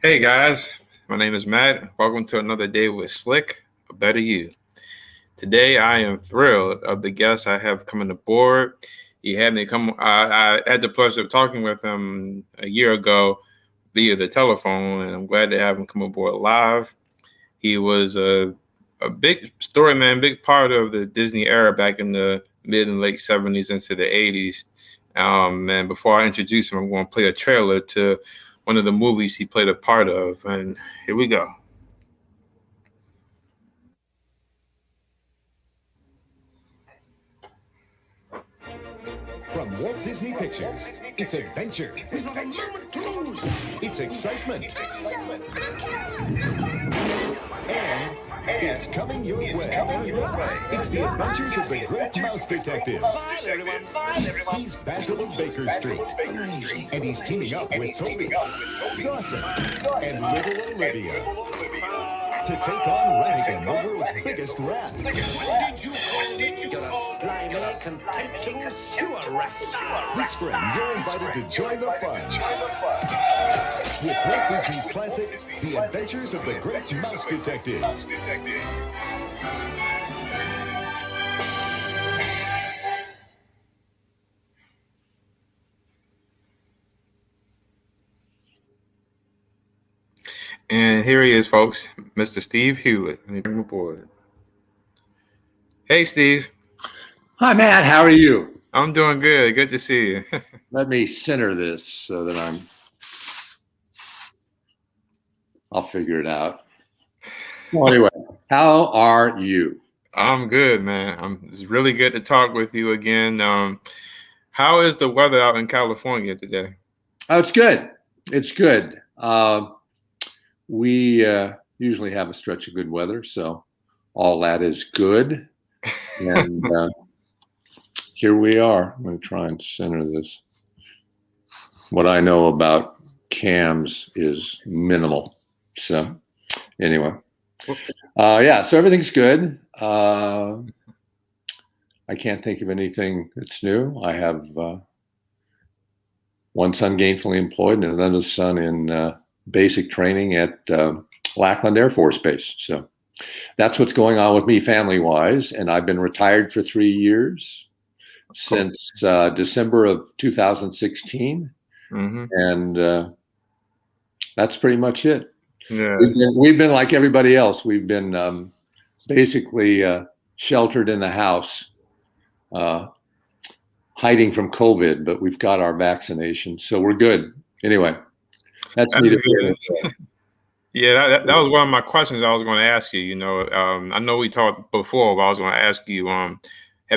Hey guys, my name is Matt. Welcome to another day with Slick, a better you. Today I am thrilled of the guest I have coming aboard. He had me come. I had the pleasure of talking with him a year ago via the telephone, and I'm glad to have him come aboard live. He was a big storyman, big part of the Disney era back in the mid and late '70s into the '80s. And before I introduce him, I'm going to play a trailer to one of the movies he played a part of. And here we go. From Walt Disney Pictures, it's adventure. It's excitement. And it's coming your way. It's the adventures of the Great Mouse Detective. He's Basil of Baker Street. And he's teaming up with Toby, Dawson, and little Olivia to take on Ratigan, the world's biggest rat. This spring, you're invited to join the fun with Walt Disney's classic, The Adventures of the Great Mouse Detective. And here he is, folks, Mr. Steve Hulett. Let me bring him aboard. Hey, Steve. Hi, Matt. How are you? I'm doing good. Good to see you. Let me center this so that I'll figure it out. Well, anyway, how are you? I'm good, man. It's really good to talk with you again. How is the weather out in California today? Oh, it's good. It's good. We usually have a stretch of good weather, so all that is good. And here we are. I'm going to try and center this. What I know about cams is minimal. So anyway, so everything's good. I can't think of anything that's new. I have one son gainfully employed and another son in basic training at Lackland Air Force Base. So that's what's going on with me family-wise. And I've been retired for 3 years since December of 2016. Mm-hmm. And that's pretty much it. Yeah. We've been like everybody else. We've been basically sheltered in the house, hiding from COVID, but we've got our vaccination, so we're good. Anyway, that's good. Yeah, that was one of my questions I was going to ask you. You know, I know we talked before, but I was going to ask you, how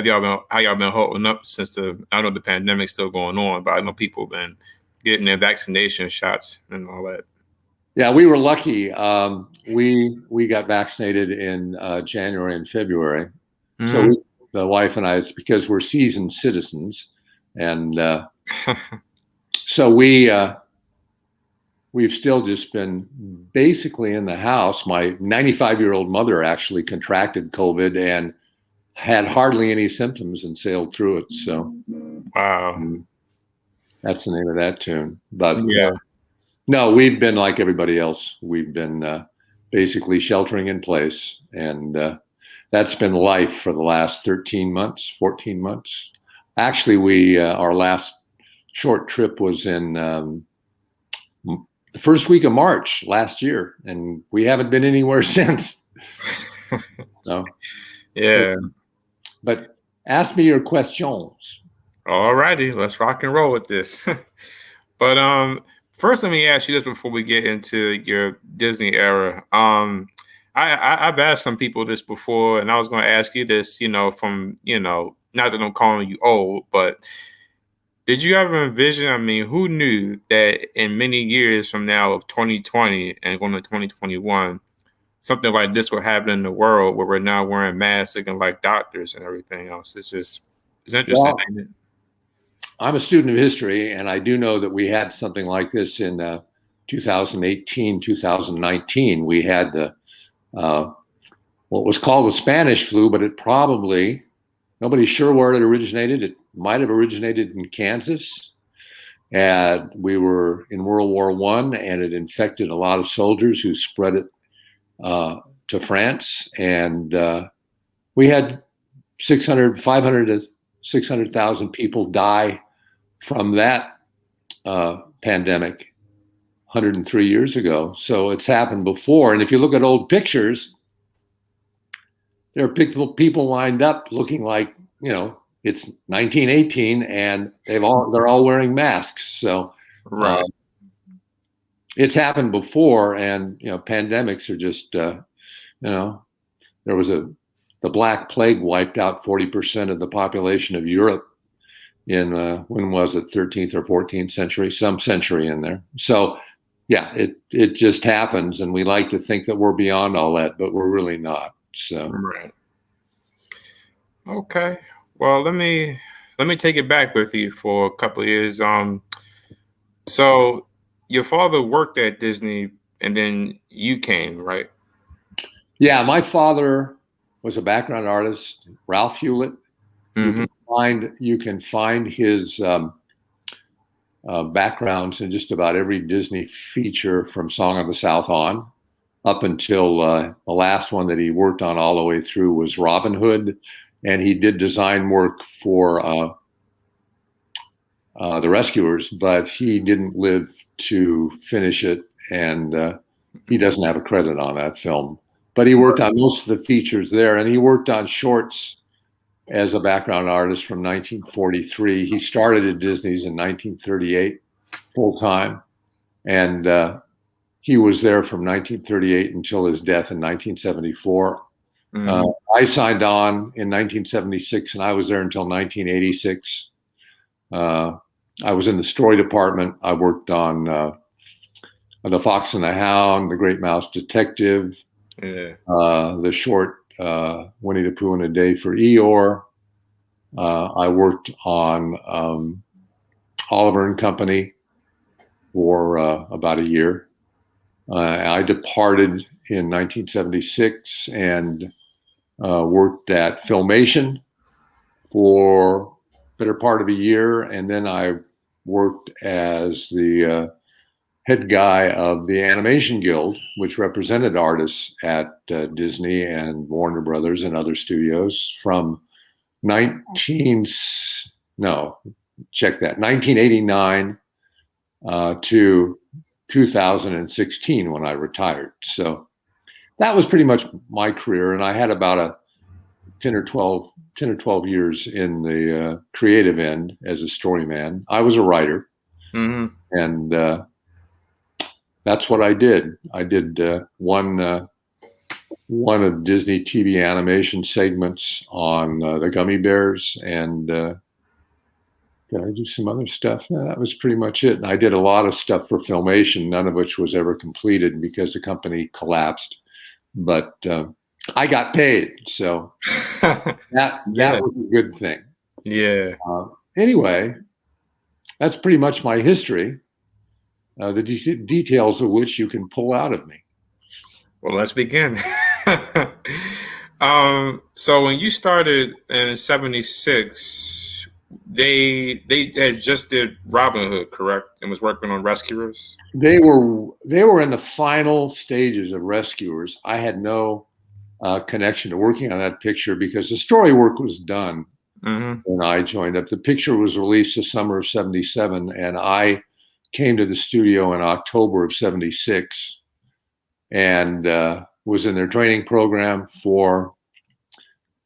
y'all been holding up since I know the pandemic's still going on, but I know people have been getting their vaccination shots and all that. Yeah, we were lucky. We got vaccinated in January and February. Mm-hmm. So the wife and I, because we're seasoned citizens, and so we've still just been basically in the house. My 95-year-old mother actually contracted COVID and had hardly any symptoms and sailed through it. So, wow, that's the name of that tune. But yeah. No, we've been like everybody else. We've been basically sheltering in place, and that's been life for the last 13 months, 14 months. Actually, our last short trip was in the first week of March last year, and we haven't been anywhere since. So, yeah. But ask me your questions. All righty, let's rock and roll with this. But first, let me ask you this before we get into your Disney era. I've asked some people this before, and I was going to ask you this, from, not that I'm calling you old, but did you ever envision, who knew that in many years from now of 2020 and going to 2021, something like this would happen in the world where we're now wearing masks looking like doctors and everything else? It's interesting. Well, I'm a student of history, and I do know that we had something like this in 2018, 2019. We had the what was called the Spanish flu, but it probably, nobody's sure where it originated. It might have originated in Kansas. And we were in World War I, and it infected a lot of soldiers who spread it to France. And we had 500 to 600,000 people die from that pandemic 103 years ago. So it's happened before. And if you look at old pictures, there are people lined up looking like, it's 1918, and they're all wearing masks. So Right. It's happened before, and pandemics are just there was the Black Plague wiped out 40% of the population of Europe in when was it, 13th or 14th century, some century in there. So yeah, it just happens, and we like to think that we're beyond all that, but we're really not. So Right. Okay. Well, let me take it back with you for a couple of years. So your father worked at Disney, and then you came, right? yeah, my father was a background artist, Ralph Hulett. Mm-hmm. You can find his backgrounds in just about every Disney feature from Song of the South on, up until the last one that he worked on all the way through was Robin Hood. And he did design work for the Rescuers, but he didn't live to finish it, and he doesn't have a credit on that film. But he worked on most of the features there, and he worked on shorts as a background artist from 1943. He started at Disney's in 1938 full time, and he was there from 1938 until his death in 1974. Mm-hmm. I signed on in 1976, and I was there until 1986. I was in the story department. I worked on The Fox and the Hound, The Great Mouse Detective, the short Winnie the Pooh in a Day for Eeyore. I worked on Oliver and Company for about a year. I departed in 1976 and worked at Filmation for better part of a year, and then I worked as the head guy of the Animation Guild, which represented artists at Disney and Warner Brothers and other studios from 1989 to 2016 when I retired. So that was pretty much my career, and I had about a 10 or 12 years in the creative end as a storyman. I was a writer, and that's what I did. I did one of Disney TV animation segments on the Gummy Bears, and did I do some other stuff? Yeah, that was pretty much it. And I did a lot of stuff for Filmation, none of which was ever completed because the company collapsed. But I got paid, so that was a good thing. Yeah. Anyway, that's pretty much my history. The details of which you can pull out of me. Well, let's begin. So when you started in '76, they had just did Robin Hood, correct, and was working on Rescuers. They were in the final stages of Rescuers. I had no connection to working on that picture because the story work was done when I joined up. The picture was released the summer of '77, and I came to the studio in October of '76 and was in their training program for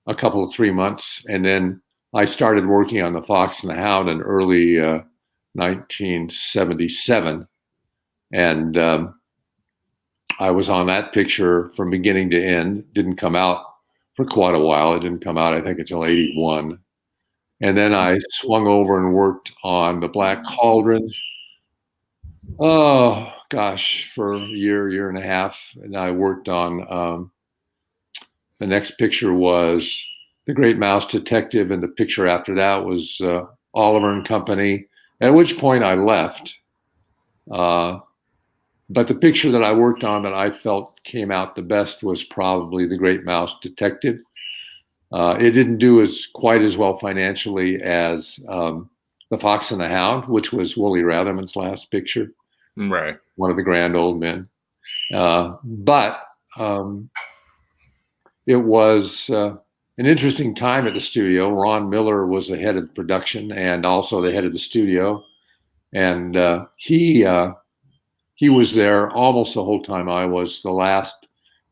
a couple of 3 months. And then I started working on The Fox and the Hound in early 1977. And I was on that picture from beginning to end. Didn't come out for quite a while. It didn't come out, I think, until '81. And then I swung over and worked on The Black Cauldron. Oh, gosh, for a year and a half. And I worked on the next picture was The Great Mouse Detective, and the picture after that was Oliver and Company, at which point I left. But the picture that I worked on that I felt came out the best was probably The Great Mouse Detective. It didn't do quite as well financially as The The Fox and the Hound, which was Wooly Ratherman's last picture, Right. one of the grand old men. But it was an interesting time at the studio. Ron Miller was the head of production and also the head of the studio. And he was there almost the whole time I was. The last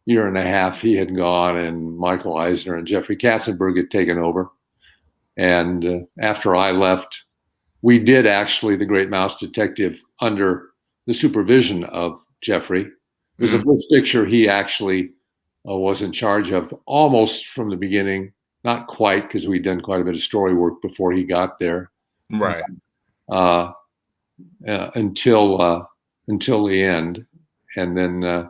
year and a half he had gone, and Michael Eisner and Jeffrey Katzenberg had taken over. And after I left, we did actually The Great Mouse Detective under the supervision of Jeffrey. It was the first picture he actually was in charge of almost from the beginning. Not quite, because we'd done quite a bit of story work before he got there. Right. Until the end, and then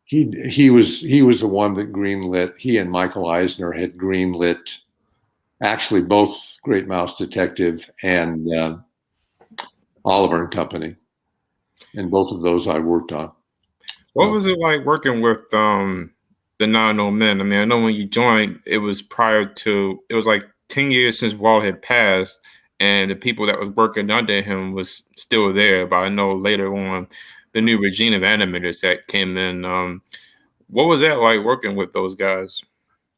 he was the one that greenlit. He and Michael Eisner had greenlit actually both Great Mouse Detective and Oliver and Company, and both of those I worked on. What was it like working with the 9 Old Men? I mean, I know when you joined, it was like 10 years since Walt had passed, and the people that was working under him was still there. But I know later on, the new regime of animators that came in. What was that like working with those guys?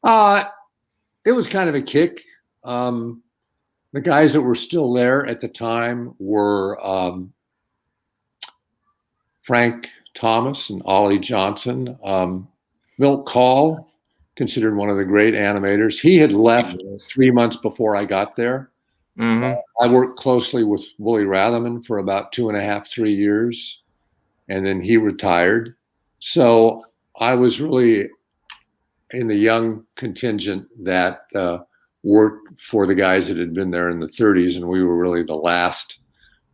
It was kind of a kick. The guys that were still there at the time were Frank Thomas and Ollie Johnson. Milt Kahl, considered one of the great animators. He had left 3 months before I got there. I worked closely with Wooly Ratherman for about 2.5, 3 years, and then he retired. So I was really in the young contingent that worked for the guys that had been there in the 30s, and we were really the last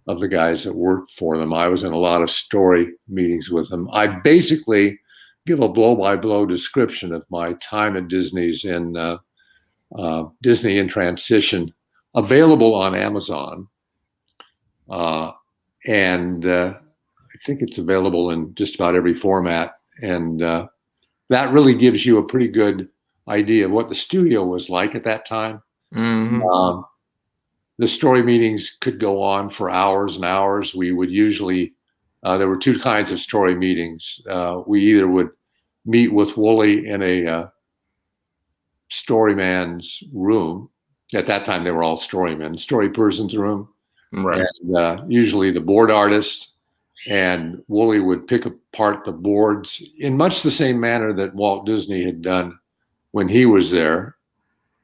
of the guys that worked for them. I was in a lot of story meetings with them. I basically give a blow-by-blow description of my time at Disney's in Disney in Transition, available on Amazon. And I think it's available in just about every format. And that really gives you a pretty good idea of what the studio was like at that time. The story meetings could go on for hours and hours. We would usually, there were 2 kinds of story meetings. We either would meet with Wooly in a Storyman's room. At that time, they were all Storymen, story person's room. Right. And usually the board artist, and Wooly would pick apart the boards in much the same manner that Walt Disney had done when he was there.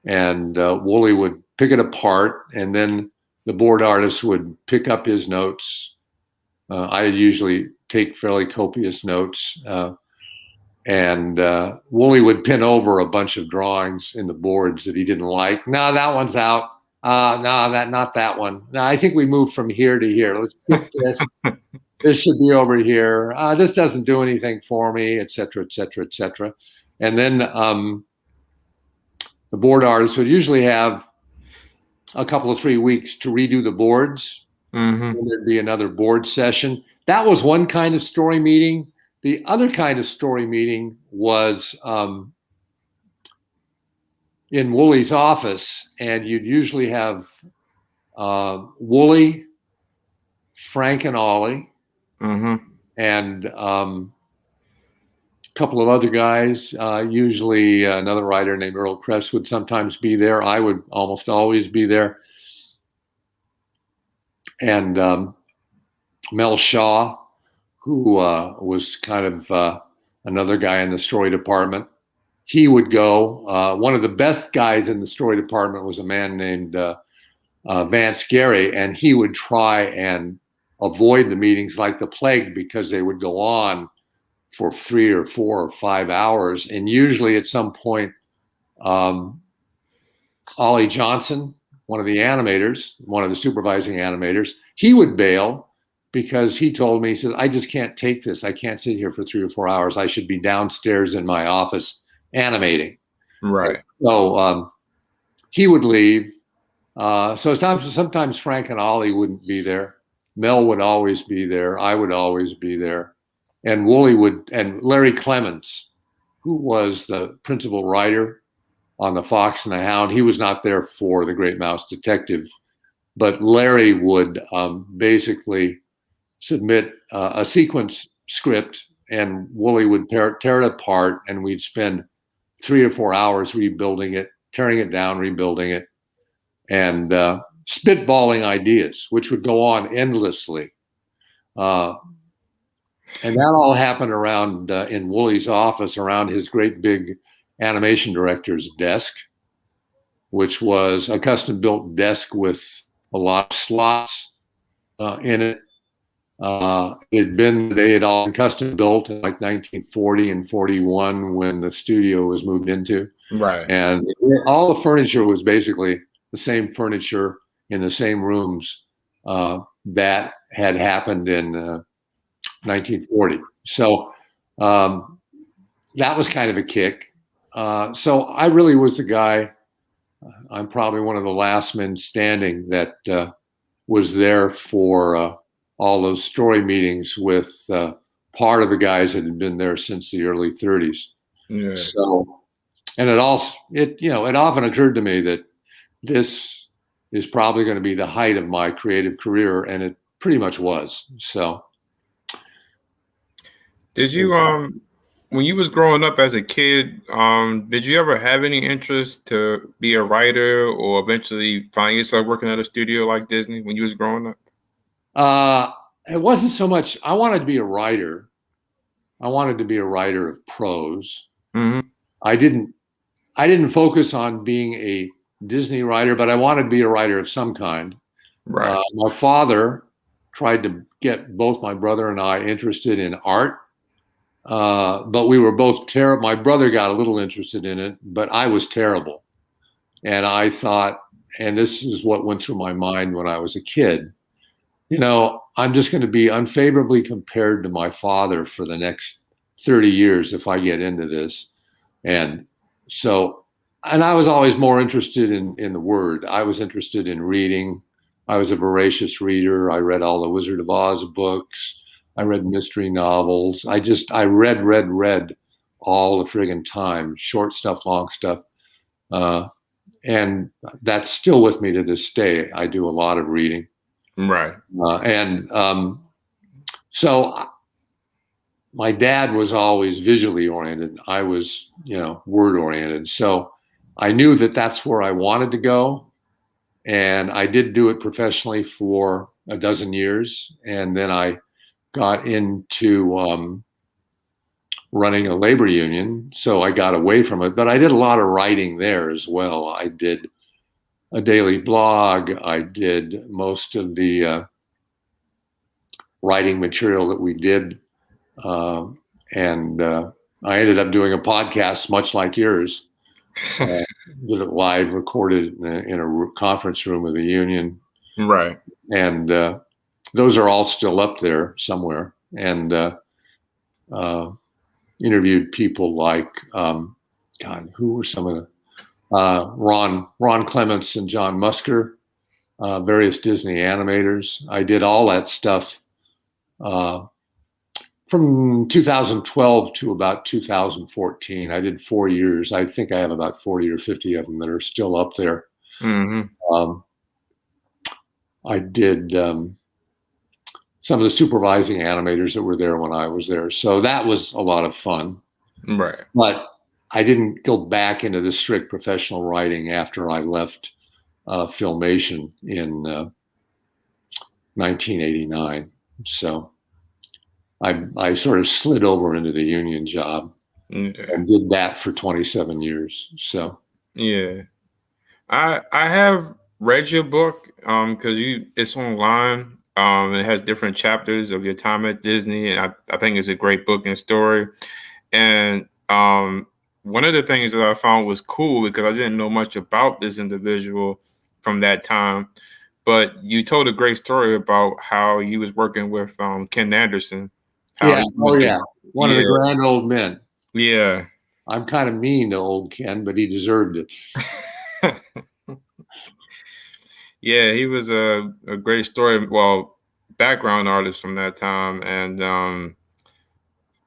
And Wooly would pick it apart, and then the board artist would pick up his notes. I usually take fairly copious notes. And Wooly would pin over a bunch of drawings in the boards that he didn't like. No, that one's out. No, not that one. No, I think we moved from here to here. Let's skip this. This should be over here. This doesn't do anything for me, et cetera, et cetera, et cetera. And then the board artists would usually have a couple of 3 weeks to redo the boards. And there'd be another board session. That was one kind of story meeting. The other kind of story meeting was in Wooly's office, and you'd usually have Wooly, Frank and Ollie, and a couple of other guys. Usually another writer named Earl Kress would sometimes be there. I would almost always be there. And Mel Shaw, who was kind of another guy in the story department. He would go. One of the best guys in the story department was a man named Vance Gary, and he would try and avoid the meetings like the plague because they would go on for 3 or 4 or 5 hours. And usually at some point, Ollie Johnson, one of the animators, one of the supervising animators, he would bail because he told me, he says, I just can't take this. I can't sit here for 3 or 4 hours. I should be downstairs in my office animating. Right. So he would leave. So sometimes Frank and Ollie wouldn't be there. Mel would always be there. I would always be there. And Wooly would, and Larry Clemens, who was the principal writer on The Fox and the Hound, he was not there for The Great Mouse Detective but Larry would basically submit a sequence script, and Wooly would tear it apart, and we'd spend 3 or 4 hours rebuilding it, tearing it down, rebuilding it, and spitballing ideas, which would go on endlessly. And that all happened around in Wooly's office, around his great big animation director's desk, which was a custom-built desk with a lot of slots in it. They had all been custom built in like 1940 and 41 when the studio was moved into. Right. And all the furniture was basically the same furniture in the same rooms that had happened in 1940. So that was kind of a kick. So I really was the guy. I'm probably one of the last men standing that was there for all those story meetings with part of the guys that had been there since the early 30s. Yeah. So, and it often occurred to me that this is probably going to be the height of my creative career, and it pretty much was. So, did you when you was growing up as a kid, did you ever have any interest to be a writer or eventually find yourself working at a studio like Disney when you was growing up? It wasn't so much. I wanted to be a writer. I wanted to be a writer of prose. Mm-hmm. I didn't focus on being a Disney writer, but I wanted to be a writer of some kind. Right. My father tried to get both my brother and I interested in art, but we were both terrible. My brother got a little interested in it, but I was terrible. And I thought, and this is what went through my mind when I was a kid, I'm just going to be unfavorably compared to my father for the next 30 years if I get into this. And I was always more interested in the word. I was interested in reading. I was a voracious reader. I read all the Wizard of Oz books. I read mystery novels. I read all the friggin' time, short stuff, long stuff. And that's still with me to this day. I do a lot of reading. Right. So my dad was always visually oriented. I was, word oriented. So I knew that that's where I wanted to go. And I did do it professionally for a dozen years. And then I got into running a labor union. So I got away from it, but I did a lot of writing there as well. I did a daily blog. I did most of the writing material that we did. And I ended up doing a podcast much like yours. Did it live, recorded in a conference room of the union. Right. And those are all still up there somewhere. And interviewed people like, who were some of the, Ron Clements and John Musker, various Disney animators. I did all that stuff from 2012 to about 2014. I did 4 years. I think I have about 40 or 50 of them that are still up there. Mm-hmm. I did some of the supervising animators that were there when I was there. So that was a lot of fun. Right. But I didn't go back into the strict professional writing after I left Filmation in 1989. So I sort of slid over into the union job and did that for 27 years. So yeah, I have read your book because it's online. It has different chapters of your time at Disney, and I think it's a great book and story. And one of the things that I found was cool because I didn't know much about this individual from that time, but you told a great story about how you was working with Ken Anderson. One of the grand old men. Yeah. I'm kind of mean to old Ken, but he deserved it. Yeah, he was a great story. Well, background artist from that time, and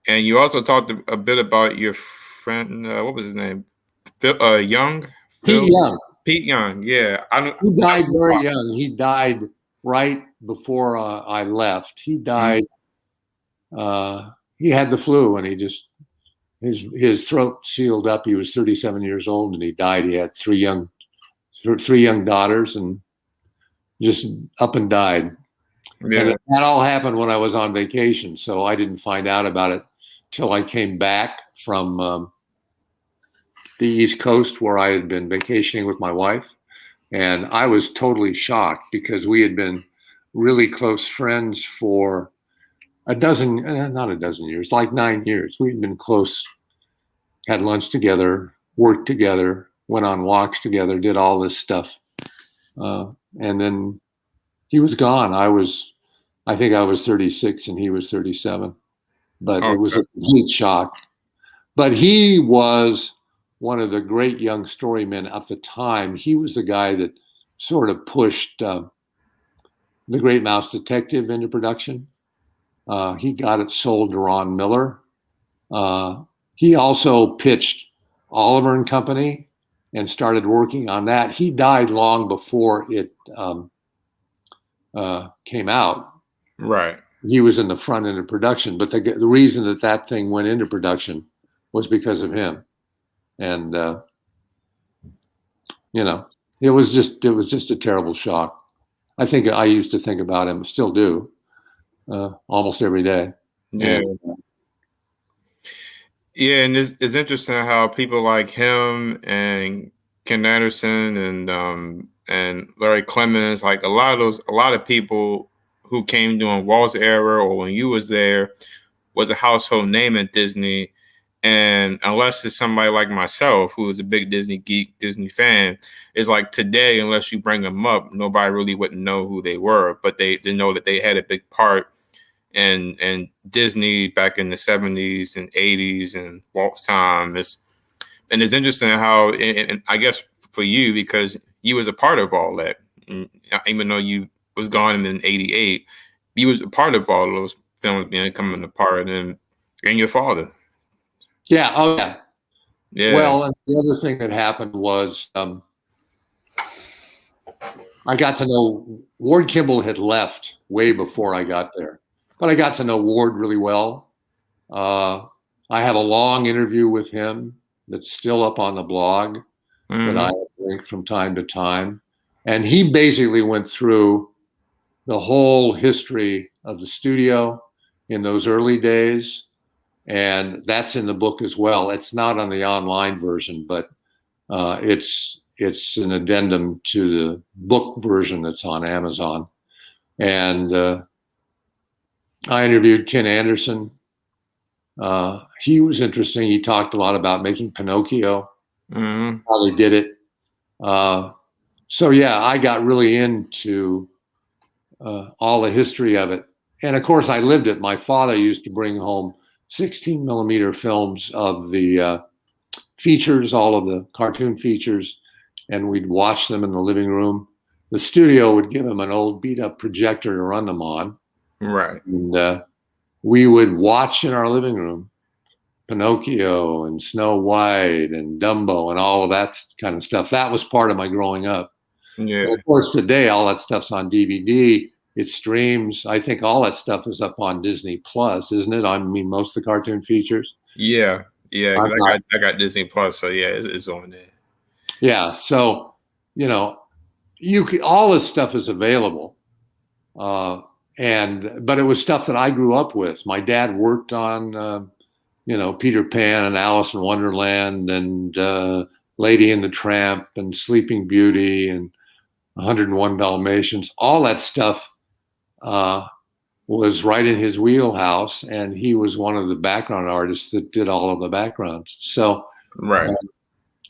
you also talked a bit about your friend. What was his name? Young. Pete Young. Pete Young. Yeah, He died very young. He died right before I left. He died. He had the flu, and he just his throat sealed up. He was 37 years old, and he died. He had three young daughters, and just up and died. Yeah. And that all happened when I was on vacation, so I didn't find out about it till I came back from the East Coast, where I had been vacationing with my wife. And I was totally shocked because we had been really close friends for not a dozen years, like 9 years. We had been close, had lunch together, worked together, went on walks together, did all this stuff. And then he was gone. I think I was 36 and he was 37, but it was a complete shock. But he was one of the great young storymen at the time. He was the guy that sort of pushed The Great Mouse Detective into production. He got it sold to Ron Miller. He also pitched Oliver and Company and started working on that. He died long before it came out. Right. He was in the front end of production, but the reason that thing went into production was because of him. And it was just a terrible shock. I think I used to think about him, still do, almost every day. Yeah. And it's interesting how people like him and Ken Anderson and Larry Clemens, like a lot of people who came during Walt's era or when you was there, was a household name at Disney. And unless it's somebody like myself, who is a big Disney geek, Disney fan, it's like today, unless you bring them up, nobody really wouldn't know who they were. But they know that they had a big part in Disney back in the 70s and 80s and Walt's time. It's interesting how, and I guess for you, because you was a part of all that, and even though you was gone in 88, you was a part of all those films coming apart, and your father. Yeah. Oh, yeah. Yeah. Well, and the other thing that happened was I got to know Ward Kimball had left way before I got there, but I got to know Ward really well. I have a long interview with him that's still up on the blog that I link from time to time. And he basically went through the whole history of the studio in those early days. And that's in the book as well. It's not on the online version, but it's an addendum to the book version that's on Amazon. And I interviewed Ken Anderson. He was interesting. He talked a lot about making Pinocchio, how they did it. So yeah, I got really into all the history of it. And of course, I lived it. My father used to bring home 16 millimeter films of the features, all of the cartoon features, and we'd watch them in the living room. The studio would give him an old beat up projector to run them on. Right. And we would watch in our living room Pinocchio and Snow White and Dumbo and all of that kind of stuff. That was part of my growing up. Yeah. And of course, today, all that stuff's on DVD. It streams. I think all that stuff is up on Disney Plus, isn't it? I mean, most of the cartoon features. Yeah. I got Disney Plus, so yeah, it's on there. Yeah. So, all this stuff is available. But it was stuff that I grew up with. My dad worked on, Peter Pan and Alice in Wonderland and Lady and the Tramp and Sleeping Beauty and 101 Dalmatians. All that stuff was right in his wheelhouse, and he was one of the background artists that did all of the backgrounds. So, right.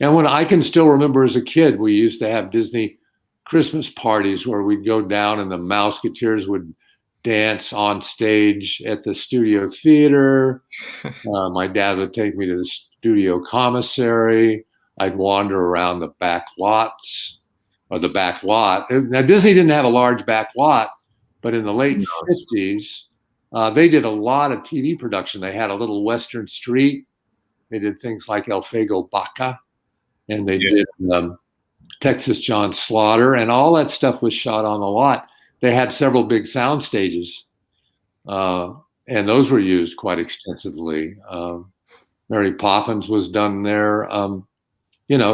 And when I can still remember as a kid, we used to have Disney Christmas parties where we'd go down and the Mouseketeers would dance on stage at the studio theater. My dad would take me to the studio commissary. I'd wander around the back lots or the back lot. Now, Disney didn't have a large back lot, but in the late 50s, they did a lot of TV production. They had a little Western Street. They did things like El Fuego Baca, and they did Texas John Slaughter, and all that stuff was shot on the lot. They had several big sound stages, and those were used quite extensively. Mary Poppins was done there.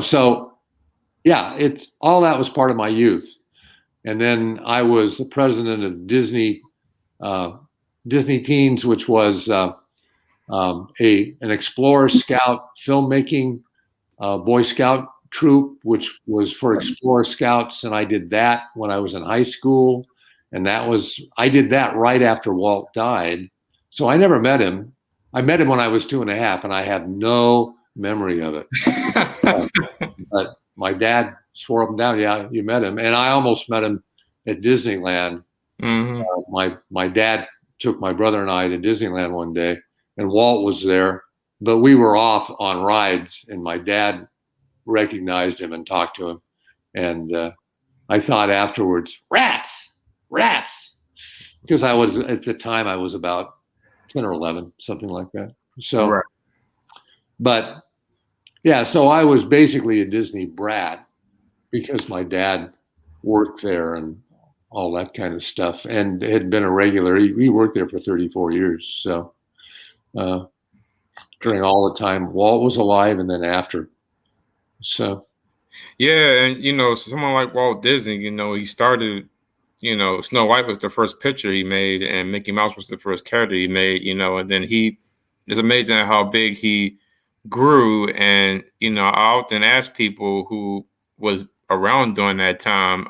So yeah, it's all that was part of my youth. And then I was the president of Disney Teens, which was an Explorer Scout filmmaking Boy Scout troop, which was for Explorer Scouts, and I did that when I was in high school, and I did that right after Walt died. So I never met him. I met him when I was 2.5, and I have no memory of it. But my dad swore up and down, yeah, you met him. And I almost met him at Disneyland. Mm-hmm. My dad took my brother and I to Disneyland one day, and Walt was there, but we were off on rides, and my dad recognized him and talked to him. And I thought afterwards, rats, because at the time I was about 10 or 11, something like that. So, right. But yeah, so I was basically a Disney brat because my dad worked there and all that kind of stuff, and had been a regular. He worked there for 34 years. So during all the time Walt was alive and then after. So. Yeah, and someone like Walt Disney, he started, Snow White was the first picture he made, and Mickey Mouse was the first character he made, and then it's amazing how big he grew. And, I often ask people who was around during that time,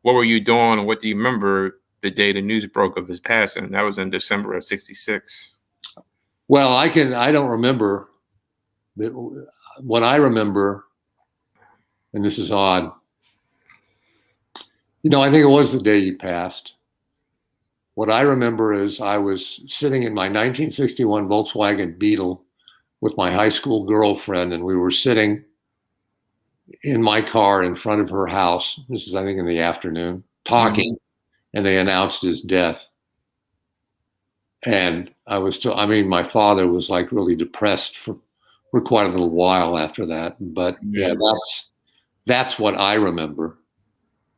what were you doing? What do you remember the day the news broke of his passing? That was in December of '66. Well, I don't remember. What I remember, and this is odd, I think it was the day he passed. What I remember is I was sitting in my 1961 Volkswagen Beetle with my high school girlfriend, and we were sitting in my car in front of her house. This is, I think, in the afternoon, talking, and they announced his death. And my father was like really depressed for quite a little while after that. But yeah, that's what I remember.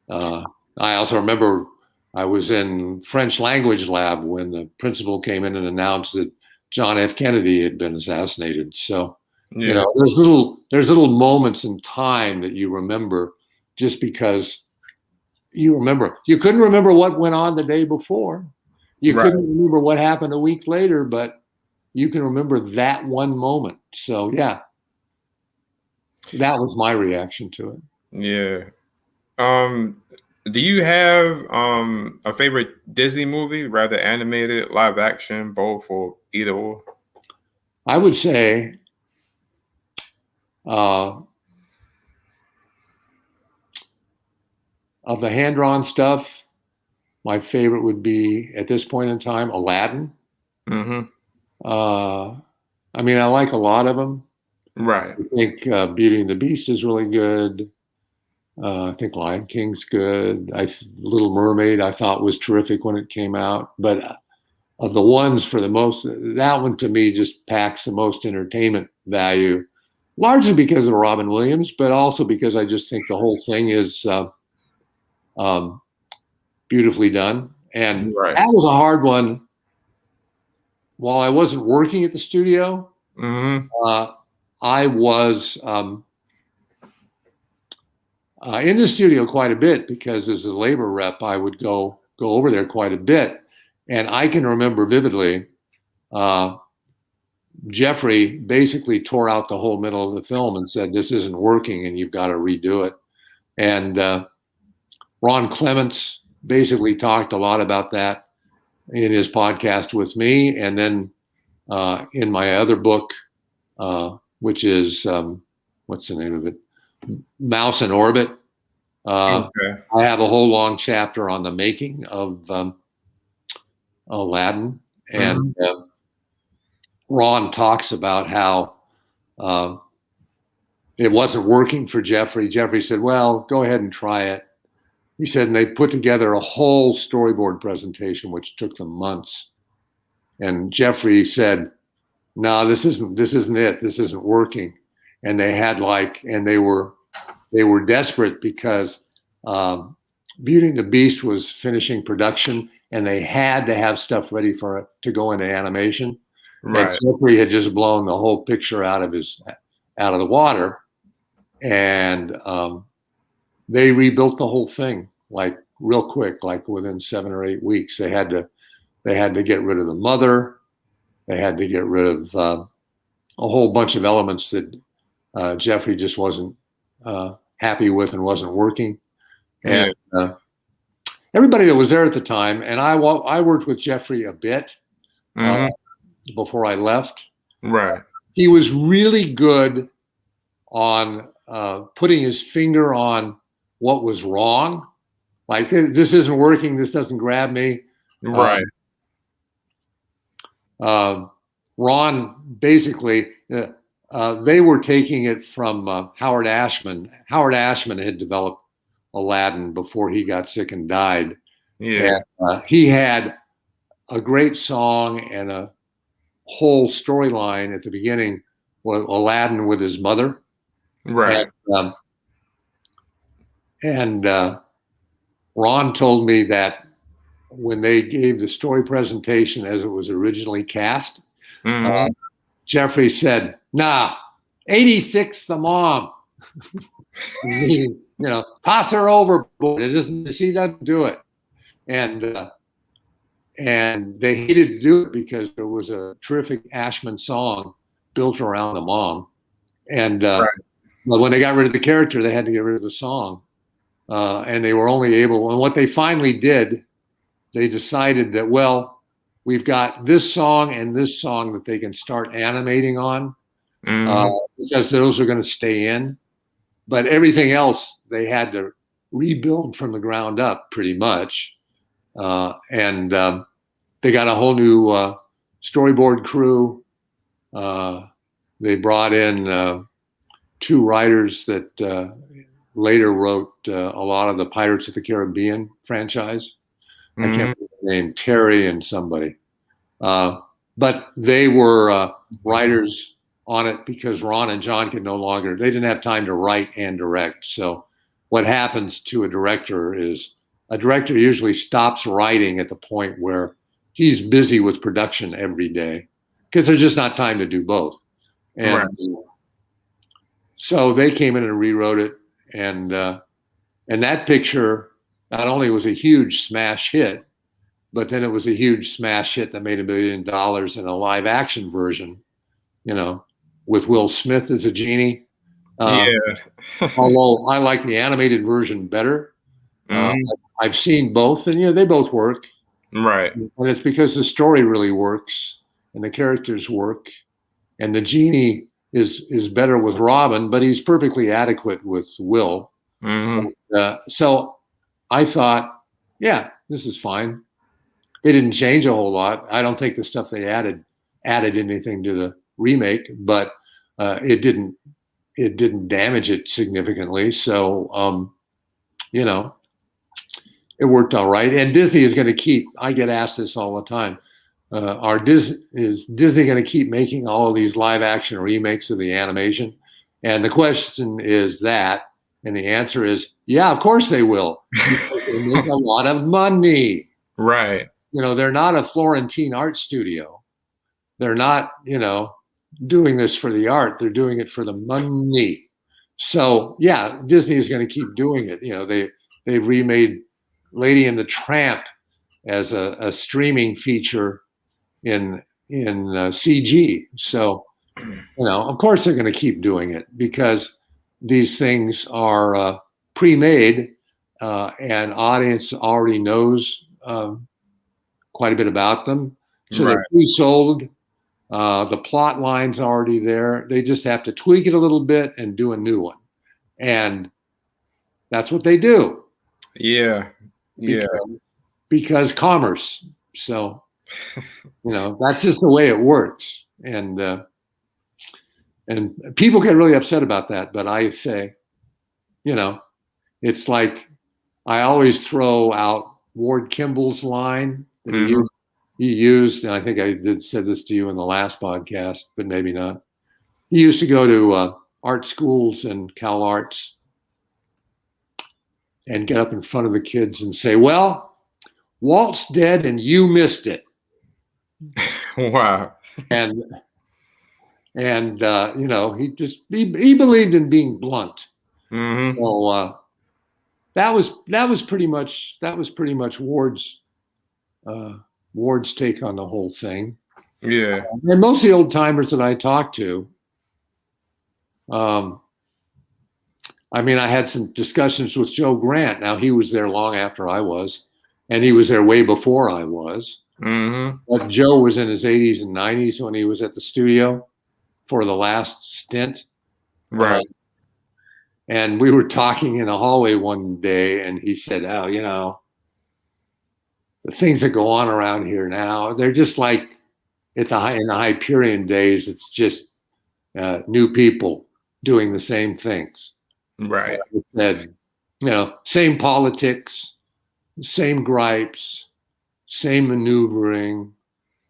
I also remember I was in French language lab when the principal came in and announced that John F. Kennedy had been assassinated. So, there's little moments in time that you remember just because you remember. You couldn't remember what went on the day before. You couldn't remember what happened a week later, but you can remember that one moment. So, yeah, that was my reaction to it. Yeah. Do you have a favorite Disney movie, rather animated, live action, both, or either or? I would say of the hand-drawn stuff, my favorite would be, at this point in time, Aladdin. Mm-hmm. I like a lot of them. Right. I think Beauty and the Beast is really good. I think Lion King's good. Little Mermaid I thought was terrific when it came out. But of the ones that one to me just packs the most entertainment value, largely because of Robin Williams, but also because I just think the whole thing is beautifully done. And that was a hard one. While I wasn't working at the studio, I was in the studio quite a bit because as a labor rep, I would go over there quite a bit. And I can remember vividly, Jeffrey basically tore out the whole middle of the film and said, this isn't working and you've got to redo it. And Ron Clements basically talked a lot about that in his podcast with me. And then in my other book, which is, what's the name of it? Mouse in Orbit. I have a whole long chapter on the making of Aladdin. And Ron talks about how it wasn't working for Jeffrey. Jeffrey said, well, go ahead and try it. He said, and they put together a whole storyboard presentation, which took them months. And Jeffrey said, no, this isn't it. This isn't working. And they had and they were they were desperate because Beauty and the Beast was finishing production, and they had to have stuff ready for it to go into animation. Right. And Jeffrey had just blown the whole picture out of the water, and they rebuilt the whole thing like real quick, like within 7 or 8 weeks. They had to get rid of the mother. They had to get rid of a whole bunch of elements that Jeffrey just wasn't happy with and wasn't working. And everybody that was there at the time, and I worked with Jeffrey a bit before I left. Right. He was really good on putting his finger on what was wrong. Like, this isn't working. This doesn't grab me. Right. Ron, basically, they were taking it from Howard Ashman. Howard Ashman had developed Aladdin before he got sick and died. Yeah. And, he had a great song and a whole storyline at the beginning with Aladdin with his mother. Right. And Ron told me that when they gave the story presentation as it was originally cast, Jeffrey said, "Nah, 86 the mom." Meaning, toss her overboard. She doesn't do it. And they hated to do it because there was a terrific Ashman song built around the mom. And but when they got rid of the character, they had to get rid of the song. And they were only able, and what they finally did, they decided that, well, we've got this song and this song that they can start animating on, because those are going to stay in. But everything else, they had to rebuild from the ground up pretty much. And they got a whole new storyboard crew. They brought in 2 writers that later wrote a lot of the Pirates of the Caribbean franchise. I can't remember the name, Terry and somebody. But they were writers on it because Ron and John could no longer, they didn't have time to write and direct. So what happens to a director is a director usually stops writing at the point where he's busy with production every day because there's just not time to do both. And so they came in and rewrote it. And that picture not only was a huge smash hit, but then it was a huge smash hit that made $1 million in a live action version, with Will Smith as a genie. Although I like the animated version better. I've seen both, and they both work. Right. And it's because the story really works and the characters work, and the genie is better with Robin, but he's perfectly adequate with Will. So I thought, yeah, this is fine. They didn't change a whole lot. I don't think the stuff they added anything to the remake, but it didn't damage it significantly. So it worked all right. And Disney is going to keep, I get asked this all the time, is Disney going to keep making all of these live action remakes of the animation? And the question is that, and the answer is, yeah, of course they will. Because they make a lot of money. Right. They're not a Florentine art studio. They're not, doing this for the art. They're doing it for the money. So yeah, Disney is going to keep doing it. They remade Lady and the Tramp as a streaming feature in CG. So, of course they're going to keep doing it because these things are pre-made and audience already knows quite a bit about them. So they're pre-sold. The plot line's already there. They just have to tweak it a little bit and do a new one. And that's what they do. Yeah. Yeah. Because commerce. So, that's just the way it works. And people get really upset about that. But I say, it's like I always throw out Ward Kimball's line that he used, and I think I said this to you in the last podcast, but maybe not. He used to go to art schools and Cal Arts and get up in front of the kids and say, well, Walt's dead and you missed it. Wow. And you know, he believed in being blunt. Mm-hmm. So that was pretty much Ward's take on the whole thing. Yeah. And most of the old timers that I talked to, I mean, I had some discussions with Joe Grant. Now, he was there long after I was, and he was there way before I was. Mm-hmm. But Joe was in his 80s and 90s when he was at the studio for the last stint. Right. And we were talking in a hallway one day, and he said, oh, you know, the things that go on around here now, they're just like in the Hyperion days, it's just new people doing the same things. Right. It said, you know, same politics, same gripes, same maneuvering,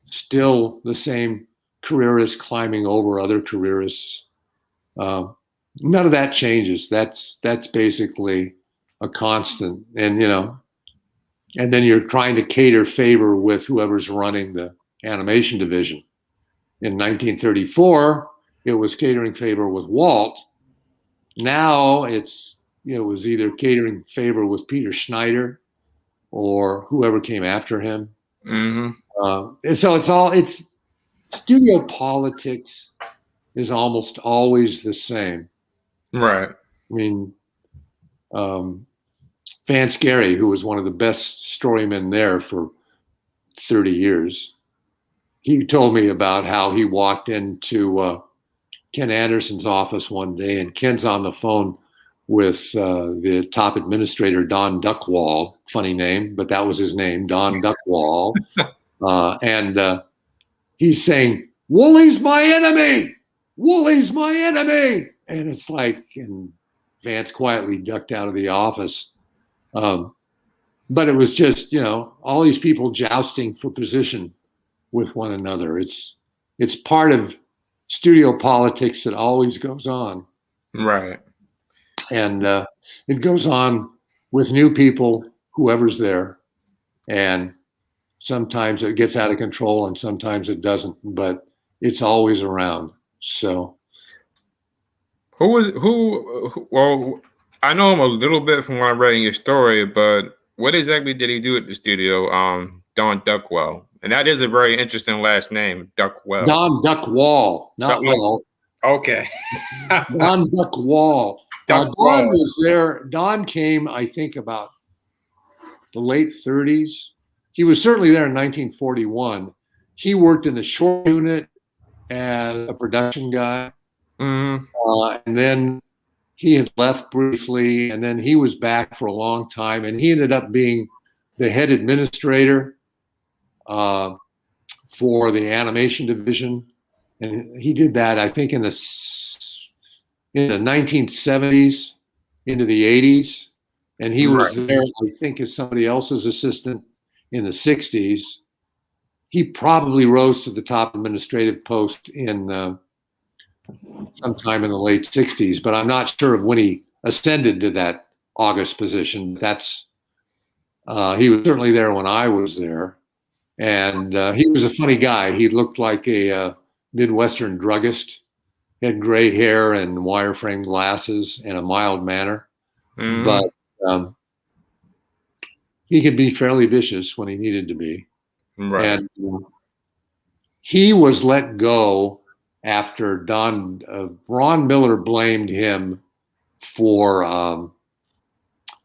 still the same careerists climbing over other careerists. None of that changes. That's basically a constant. And, you know, and then you're trying to cater favor with whoever's running the animation division. In 1934, it was catering favor with Walt. Now it was either catering favor with Peter Schneider or whoever came after him. Mm-hmm. So it's studio politics is almost always the same. Right. I mean, Vance Gary, who was one of the best storymen there for 30 years, he told me about how he walked into Ken Anderson's office one day, and Ken's on the phone with the top administrator, Don Duckwall. Funny name, but that was his name, Don Duckwall. And he's saying, Woolly's my enemy! Woolly's my enemy! And it's like, and Vance quietly ducked out of the office. But it was just, you know, all these people jousting for position with one another. It's part of studio politics that always goes on. Right. And it goes on with new people, whoever's there. And sometimes it gets out of control and sometimes it doesn't, but it's always around. So well, I know him a little bit from what I read in your story, but what exactly did he do at the studio? Don Duckwell. And that is a very interesting last name, Duckwell. Don Duckwall, not Wall. Okay. Don Duckwall. Don was there. Don came, I think, about the late 30s. He was certainly there in 1941. He worked in the short unit as a production guy. Mm-hmm. And then he had left briefly, and then he was back for a long time, and he ended up being the head administrator for the animation division. And he did that, I think, in the 1970s into the 80s. And he was there, I think, as somebody else's assistant in the 60s. He probably rose to the top administrative post in sometime in the late 60s, but I'm not sure of when he ascended to that August position. That's he was certainly there when I was there. And he was a funny guy. He looked like a Midwestern druggist, had gray hair and wireframe glasses and a mild manner. Mm-hmm. But he could be fairly vicious when he needed to be. Right. And he was let go after Ron Miller blamed him for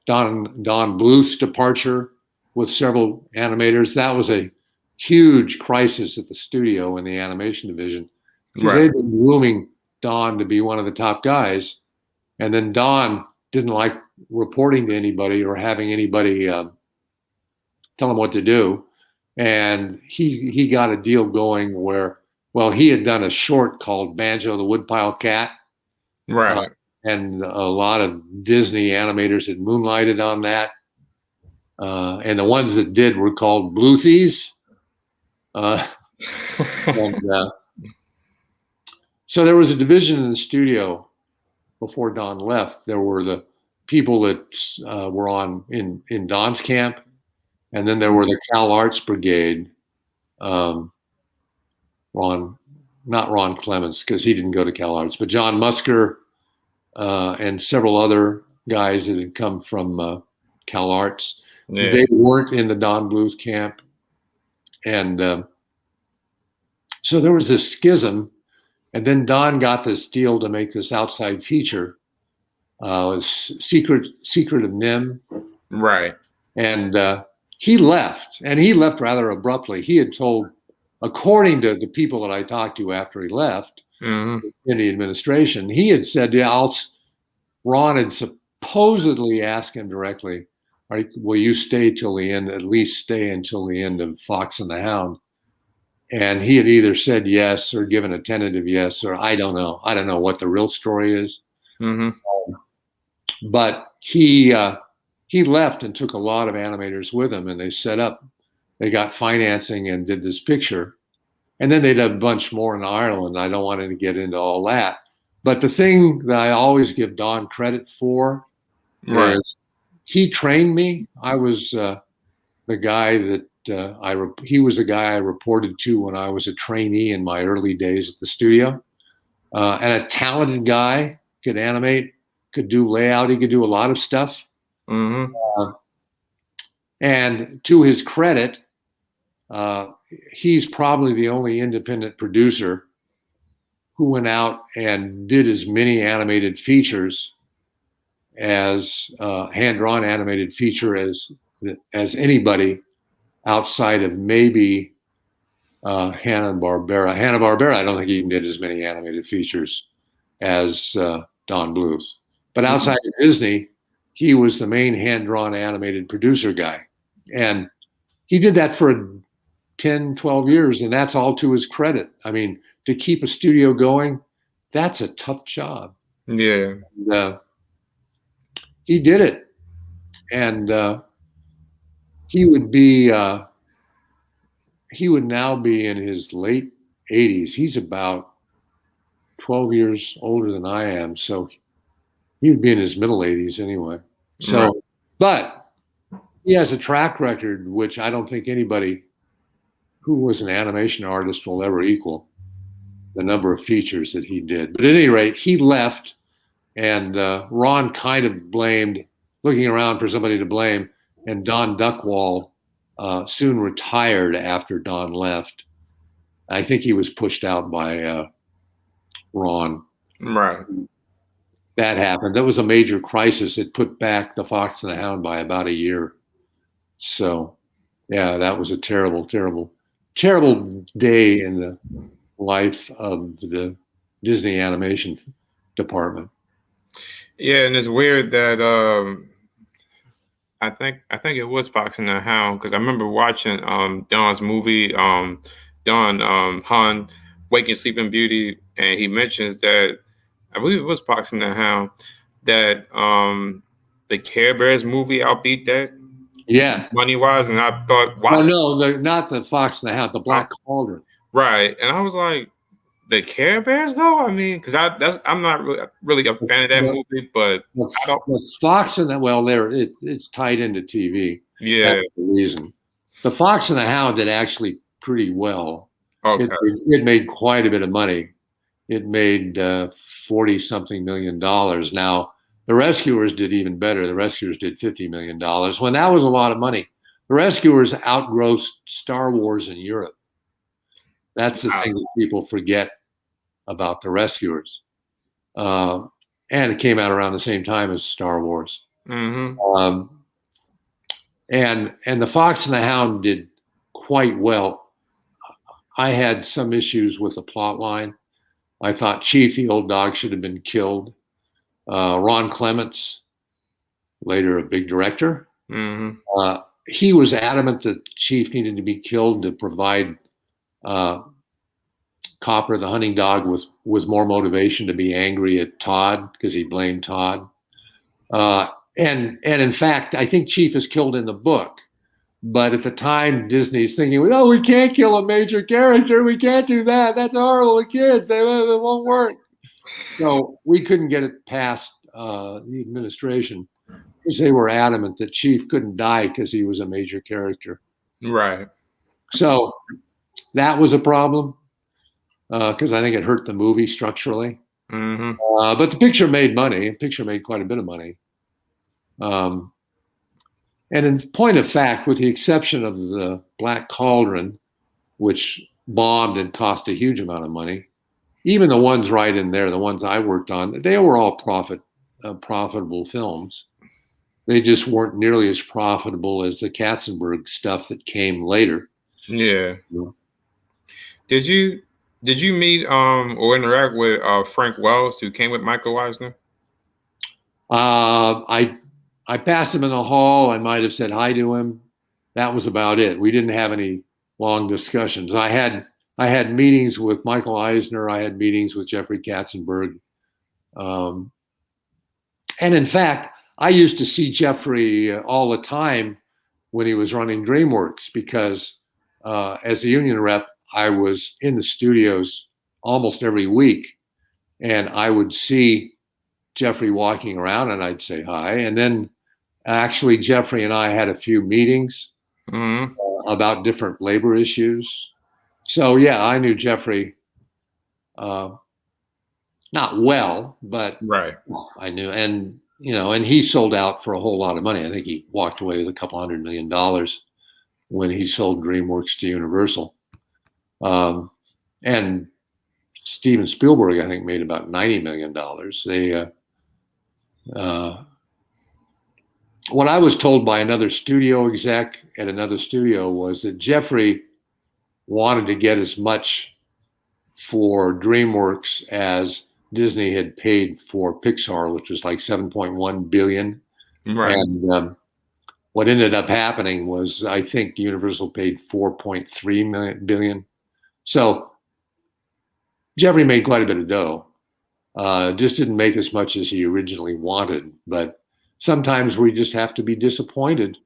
Don Bluth's departure with several animators. That was a huge crisis at the studio in the animation division because they'd been grooming Don to be one of the top guys, and then Don didn't like reporting to anybody or having anybody tell him what to do, and he got a deal going where, well, he had done a short called Banjo the Woodpile Cat, right, and a lot of Disney animators had moonlighted on that, and the ones that did were called Bluthies. So there was a division in the studio before Don left. There were the people that were in Don's camp, and then there were the Cal Arts Brigade. Not Ron Clements, because he didn't go to Cal Arts, but John Musker and several other guys that had come from Cal Arts. Yeah. They weren't in the Don Bluth camp. And so there was this schism. And then Don got this deal to make this outside feature, Secret of Nim. Right. And he left, and he left rather abruptly. He had told, according to the people that I talked to after he left in the administration, he had said, Ron had supposedly asked him directly, will you stay till the end, at least stay until the end of Fox and the Hound? And he had either said yes or given a tentative yes, or I don't know. I don't know what the real story is. But he left and took a lot of animators with him, and they got financing and did this picture. And then they did a bunch more in Ireland. I don't want to get into all that. But the thing that I always give Don credit for is he trained me. I was the guy that he was the guy I reported to when I was a trainee in my early days at the studio. And a talented guy, could animate, could do layout. He could do a lot of stuff. And to his credit, he's probably the only independent producer who went out and did as many animated features as hand-drawn animated feature as anybody outside of maybe Hanna-Barbera. Hanna-Barbera, I don't think even did as many animated features as Don Bluth. But outside of Disney, he was the main hand-drawn animated producer guy. And he did that for 10, 12 years, and that's all to his credit. I mean, to keep a studio going, that's a tough job. Yeah. And, he did it. And he would now be in his late 80s. He's about 12 years older than I am, so he would be in his middle 80s anyway. So, but he has a track record which I don't think anybody who was an animation artist will ever equal, the number of features that he did. But at any rate, he left, and Ron kind of looking around for somebody to blame, and Don Duckwall soon retired after Don left. I think he was pushed out by Ron. Right. That happened. That was a major crisis. It put back the Fox and the Hound by about a year. So, yeah, that was a terrible, terrible, terrible day in the life of the Disney animation department. Yeah, and it's weird that I think it was Fox and the Hound, because I remember watching Don's movie, Don Han, Waking Sleeping Beauty, and he mentions that, I believe it was Fox and the Hound, that the Care Bears movie outbeat that. Yeah. Money-wise, and I thought, wow. Well, no, not the Fox and the Hound, the Black Cauldron. Right, and I was like, the Care Bears, though? I mean, because I'm not really a fan of that movie, but the Fox and the it's tied into TV. Yeah, that's the reason. The Fox and the Hound did actually pretty well. Okay, it made quite a bit of money. It made $40-something million. Now the Rescuers did even better. The Rescuers did $50 million. When that was a lot of money. The Rescuers outgrossed Star Wars in Europe. That's the thing that people forget about the Rescuers. And it came out around the same time as Star Wars. And the Fox and the Hound did quite well. I had some issues with the plot line. I thought Chief, the old dog, should have been killed. Ron Clements, later a big director, he was adamant that Chief needed to be killed to provide Copper, the hunting dog, with more motivation to be angry at Todd, because he blamed Todd. And in fact, I think Chief is killed in the book. But at the time, Disney's thinking, oh, we can't kill a major character. We can't do that. That's horrible to kids. It won't work. So we couldn't get it past the administration. because they were adamant that Chief couldn't die because he was a major character. Right. So that was a problem because I think it hurt the movie structurally. Mm-hmm. But the picture made money. The picture made quite a bit of money. And in point of fact, with the exception of the Black Cauldron, which bombed and cost a huge amount of money, even the ones right in there, the ones I worked on, they were all profitable films. They just weren't nearly as profitable as the Katzenberg stuff that came later. Yeah. Did you meet or interact with Frank Wells, who came with Michael Eisner? I passed him in the hall. I might have said hi to him. That was about it. We didn't have any long discussions. I had meetings with Michael Eisner. I had meetings with Jeffrey Katzenberg. And in fact, I used to see Jeffrey all the time when he was running DreamWorks because as a union rep, I was in the studios almost every week, and I would see Jeffrey walking around and I'd say hi. And then actually Jeffrey and I had a few meetings about different labor issues. So yeah, I knew Jeffrey not well, but right. I knew, and and he sold out for a whole lot of money. I think he walked away with $200 million when he sold DreamWorks to Universal. And Steven Spielberg, I think, made about $90 million. What I was told by another studio exec at another studio was that Jeffrey wanted to get as much for DreamWorks as Disney had paid for Pixar, which was like $7.1 billion. Right. And what ended up happening was, I think Universal paid $4.3 billion. So Jeffrey made quite a bit of dough. Just didn't make as much as he originally wanted. But sometimes we just have to be disappointed.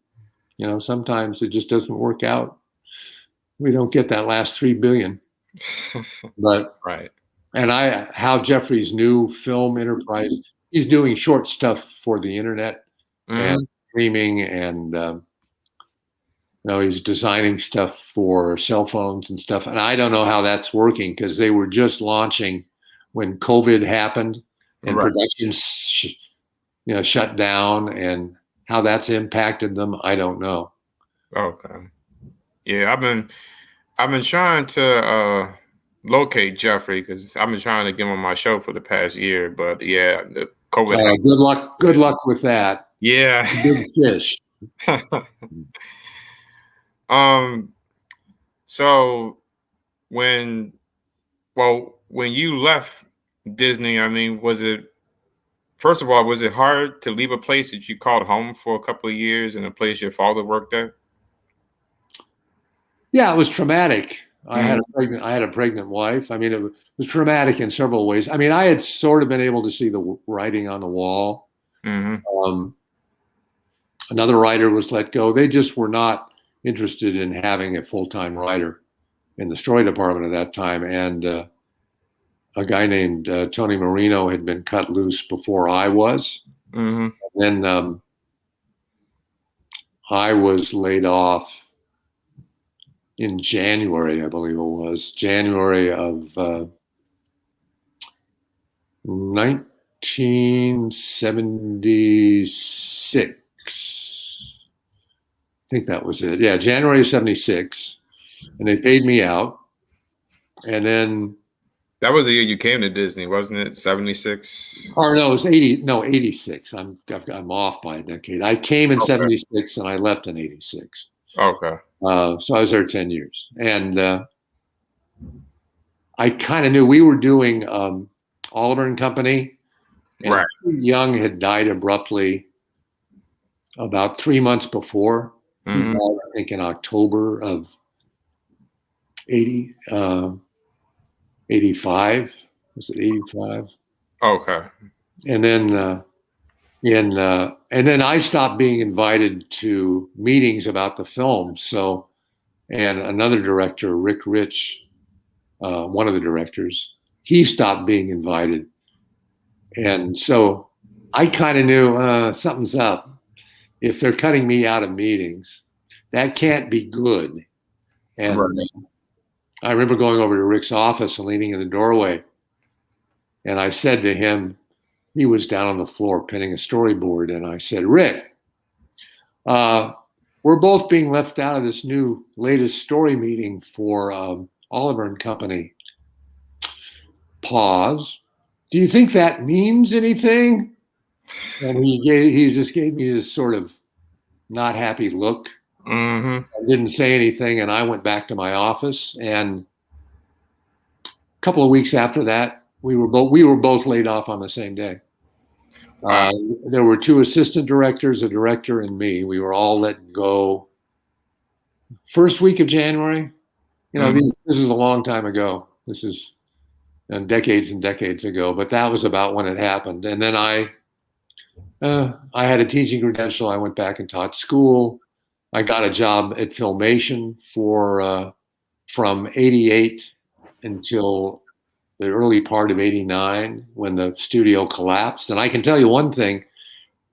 Sometimes it just doesn't work out. We don't get that last $3 billion. But right. And how Jeffrey's new film enterprise, he's doing short stuff for the internet and streaming, and he's designing stuff for cell phones and stuff. And I don't know how that's working because they were just launching when COVID happened and production shut down, and how that's impacted them, I don't know. Okay. Yeah, I've been trying to locate Jeffrey because I've been trying to get him on my show for the past year, but yeah, the COVID. Good luck with that. Yeah. Big fish. So when you left Disney, I mean, was it hard to leave a place that you called home for a couple of years and a place your father worked at? Yeah, it was traumatic. I had a pregnant wife. I mean, it was traumatic in several ways. I mean, I had sort of been able to see the writing on the wall. Another writer was let go. They just were not interested in having a full-time writer in the story department at that time. And a guy named Tony Marino had been cut loose before I was. And then I was laid off in January, I believe it was, January of 1976. I think that was it. Yeah, January of 76. And they paid me out. And then... That was the year you came to Disney, wasn't it? 76? Or no, it was 86. I'm off by a decade. I came in 76 and I left in 86. Okay. So I was there 10 years. And I kind of knew we were doing Oliver and Company. And right. Young had died abruptly about 3 months before. He died, I think, in October of 85. Was it 85? Okay. And then and then I stopped being invited to meetings about the film. So, and another director, Rick Rich, one of the directors, he stopped being invited. And so I kind of knew something's up. if they're cutting me out of meetings, that can't be good. And Right. I remember going over to Rick's office and leaning in the doorway, and I said to him, he was down on the floor pinning a storyboard, and I said, Rick, we're both being left out of this new latest story meeting for Oliver and Company. Pause. Do you think that means anything? And he just gave me this sort of not happy look. Mm-hmm. I didn't say anything, and I went back to my office. And a couple of weeks after that, we were both laid off on the same day. Wow. There were 2 assistant directors, a director, and me. We were all let go first week of January. You know, this is a long time ago. This is decades and decades ago, but that was about when it happened. And then I had a teaching credential. I went back and taught school. I got a job at Filmation from 88 until the early part of 89 when the studio collapsed. And I can tell you one thing,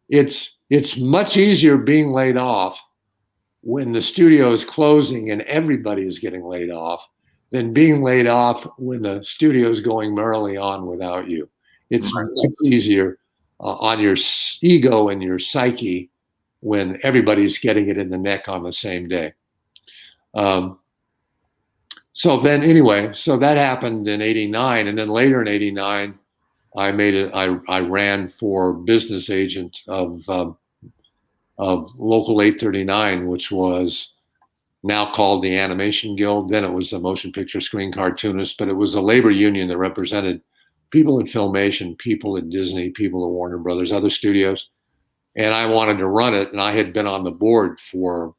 it's much easier being laid off when the studio is closing and everybody is getting laid off than being laid off when the studio is going merrily on without you. It's much easier on your ego and your psyche when everybody's getting it in the neck on the same day. So that happened in 89. And then later in 89, I ran for business agent of Local 839, which was now called the Animation Guild. Then it was the Motion Picture Screen Cartoonists, but it was a labor union that represented people in Filmation, people at Disney, people at Warner Brothers, other studios. And I wanted to run it, and I had been on the board for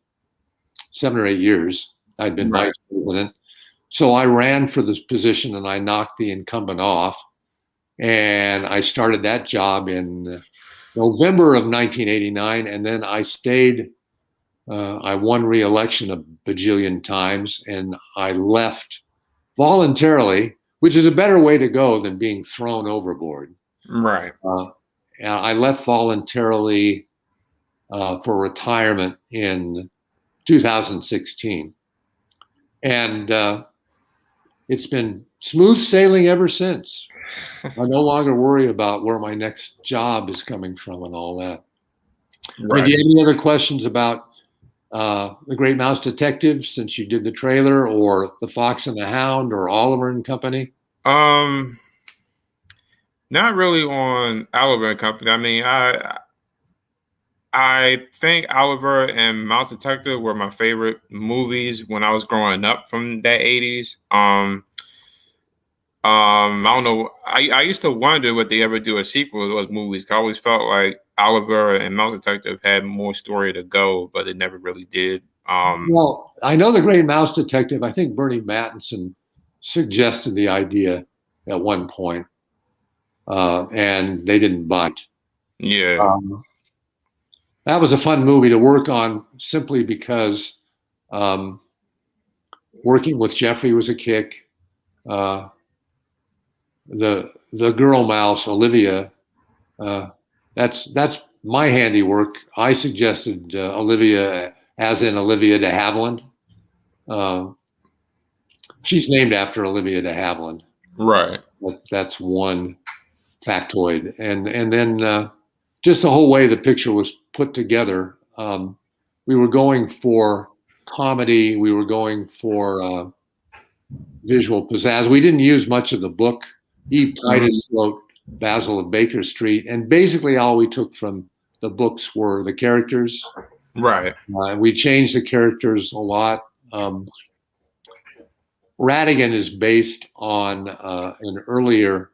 7 or 8 years. I'd been vice president. So I ran for this position, and I knocked the incumbent off. And I started that job in November of 1989, and then I stayed. I won re-election a bajillion times, and I left voluntarily, which is a better way to go than being thrown overboard. Right. I left voluntarily for retirement in 2016. And it's been smooth sailing ever since. I no longer worry about where my next job is coming from and all that. Right. Do you have any other questions about The Great Mouse Detective since you did the trailer, or The Fox and the Hound, or Oliver and Company? Not really on Oliver and Company. I mean, I think Oliver and Mouse Detective were my favorite movies when I was growing up from that 80s. I don't know. I used to wonder would they ever do a sequel to those movies. I always felt like Oliver and Mouse Detective had more story to go, but it never really did. Well, I know The Great Mouse Detective. I think Bernie Mattinson suggested the idea at one point, and they didn't bite. Yeah. That was a fun movie to work on simply because working with Jeffrey was a kick. The girl mouse, Olivia, that's my handiwork. I suggested Olivia, as in Olivia de Havilland. She's named after Olivia de Havilland. Right. That's one factoid. And then just the whole way the picture was put together, we were going for comedy. We were going for visual pizzazz. We didn't use much of the book. Eve Titus wrote Basil of Baker Street, and basically all we took from the books were the characters. Right. We changed the characters a lot. Ratigan is based on an earlier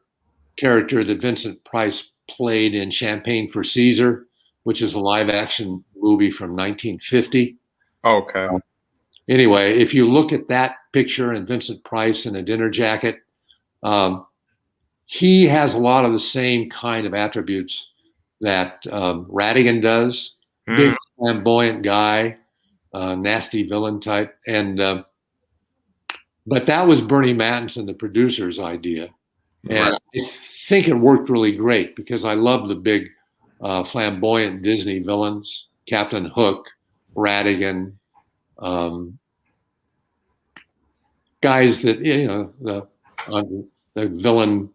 character that Vincent Price played in Champagne for Caesar, which is a live-action movie from 1950. Okay. Anyway, if you look at that picture and Vincent Price in a dinner jacket, he has a lot of the same kind of attributes that Ratigan does. Big, flamboyant guy, nasty villain type. And but that was Bernie Mattinson, the producer's idea. And Right. I think it worked really great because I love the big flamboyant Disney villains. Captain Hook, Ratigan, guys that the villain,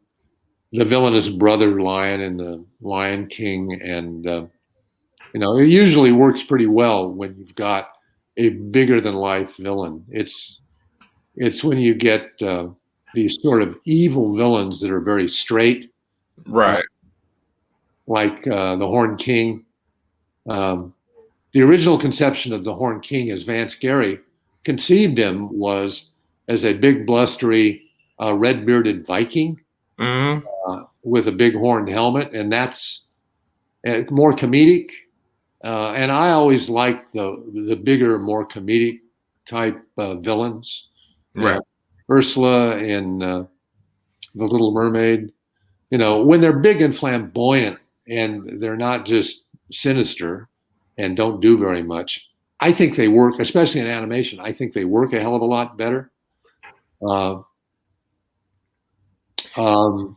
the villainous brother lion in the Lion King, and it usually works pretty well when you've got a bigger than life villain. It's when you get these sort of evil villains that are very straight, Right. like the Horned King. The original conception of the Horned King, as Vance Gary conceived him, was as a big, blustery, red-bearded Viking with a big horned helmet, and that's more comedic. And I always liked the bigger, more comedic type villains. Right. Ursula in The Little Mermaid. When they're big and flamboyant and they're not just sinister and don't do very much, I think they work, especially in animation. I think they work a hell of a lot better.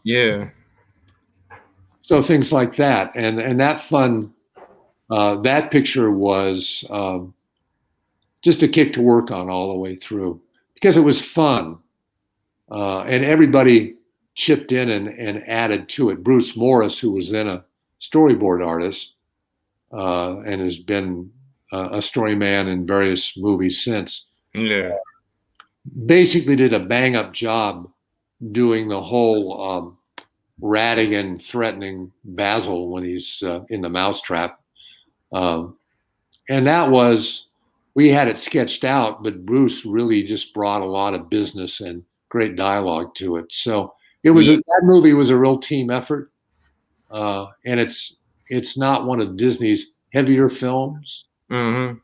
Yeah. So things like that, and that fun, that picture was just a kick to work on all the way through because it was fun, and everybody chipped in and added to it. Bruce Morris, who was then a storyboard artist and has been a storyman in various movies since, basically did a bang-up job doing the whole Ratigan threatening Basil when he's in the mousetrap. And that was, we had it sketched out, but Bruce really just brought a lot of business and great dialogue to it. So it was that movie was a real team effort, and it's not one of Disney's heavier films, but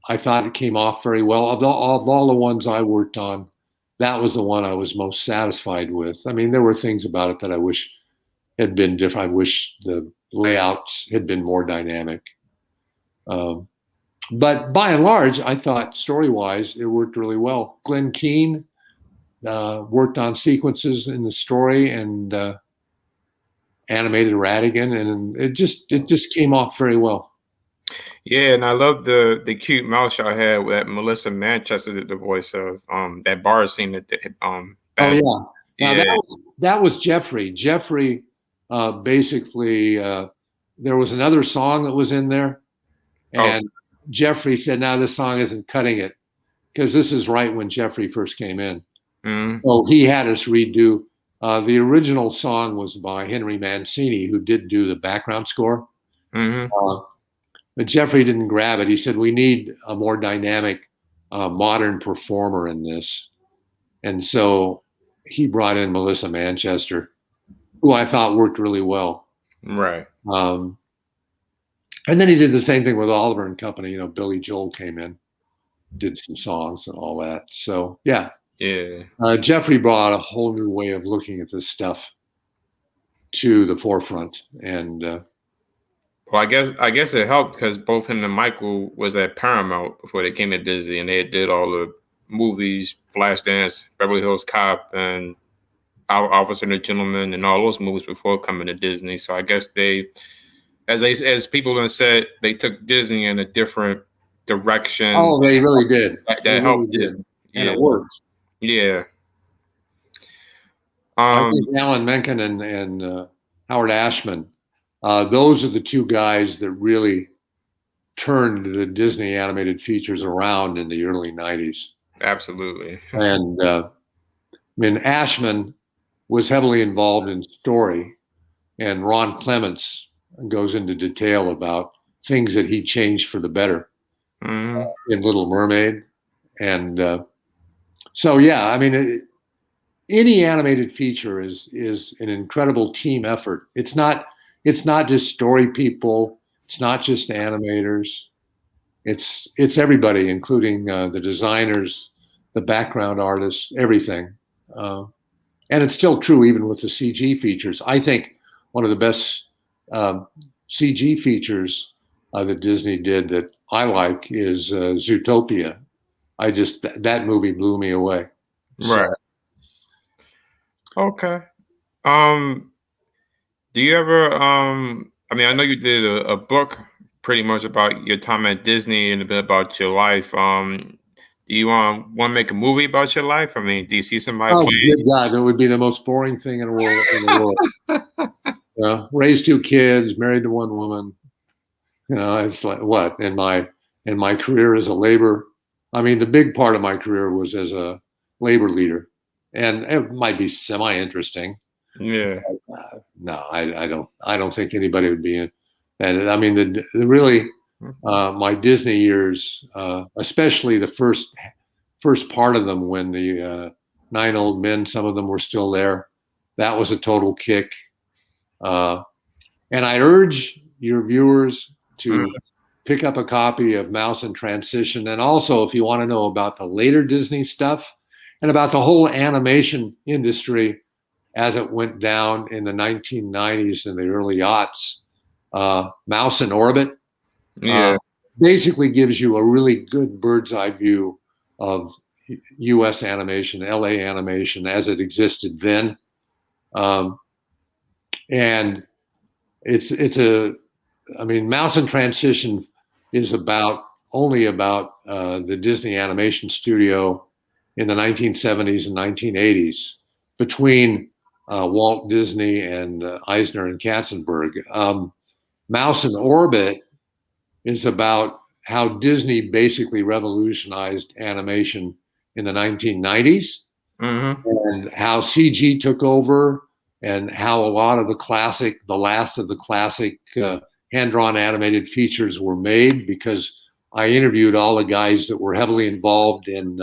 I thought it came off very well. Of all the ones I worked on, that was the one I was most satisfied with. I mean, there were things about it that I wish had been different. I wish the layouts had been more dynamic. But by and large, I thought story-wise, it worked really well. Glenn Keane worked on sequences in the story and animated Ratigan, and it just came off very well. Yeah, and I love the cute mouse y'all had that Melissa Manchester did the voice of that bar scene that Now that was Jeffrey. Jeffrey basically there was another song that was in there, and Jeffrey said, "Now this song isn't cutting it," because this is right when Jeffrey first came in. So he had us redo. The original song was by Henry Mancini, who did do the background score. But Jeffrey didn't grab it. He said, "We need a more dynamic, modern performer in this." And so he brought in Melissa Manchester, who I thought worked really well. Right. And then he did the same thing with Oliver and Company. Billy Joel came in, did some songs and all that. So, yeah. Jeffrey brought a whole new way of looking at this stuff to the forefront. And well, I guess it helped because both him and Michael was at Paramount before they came to Disney, and they did all the movies, Flashdance, Beverly Hills Cop, and Our Officer and the Gentleman, and all those movies before coming to Disney. So I guess they, as people have said, they took Disney in a different direction. Oh, they really did. That helped Disney, and it worked. Yeah. I think Alan Menken and Howard Ashman, those are the two guys that really turned the Disney animated features around in the early 90s. Absolutely. And Ashman was heavily involved in story, and Ron Clements goes into detail about things that he changed for the better in Little Mermaid. And so, yeah, I mean, any animated feature is an incredible team effort. It's not just story people. It's not just animators. It's everybody, including the designers, the background artists, everything. And it's still true even with the CG features. I think one of the best CG features that Disney did that I like is Zootopia. That movie blew me away. Right. Okay. Do you ever I mean, I know you did a book pretty much about your time at Disney and a bit about your life. Do you want to make a movie about your life? I mean, do you see somebody Oh, play? good God, that would be the most boring thing in the world. Raised 2 kids, married to 1 woman. It's like what in my career as a labor. I mean, the big part of my career was as a labor leader, and it might be semi-interesting. Yeah. No, I don't think anybody would be in. And I mean, the really my Disney years, especially the first part of them when the 9 old men, some of them were still there. That was a total kick. And I urge your viewers to pick up a copy of Mouse in Transition. And also, if you want to know about the later Disney stuff and about the whole animation industry as it went down in the 1990s and the early aughts, Mouse in Orbit Yeah. basically gives you a really good bird's eye view of U.S. animation, L.A. animation as it existed then. And I mean, Mouse in Transition is only about the Disney Animation Studio in the 1970s and 1980s between Walt Disney and Eisner and Katzenberg. Mouse in Orbit is about how Disney basically revolutionized animation in the 1990s and how CG took over and how a lot of the last of the classic hand-drawn animated features were made, because I interviewed all the guys that were heavily involved in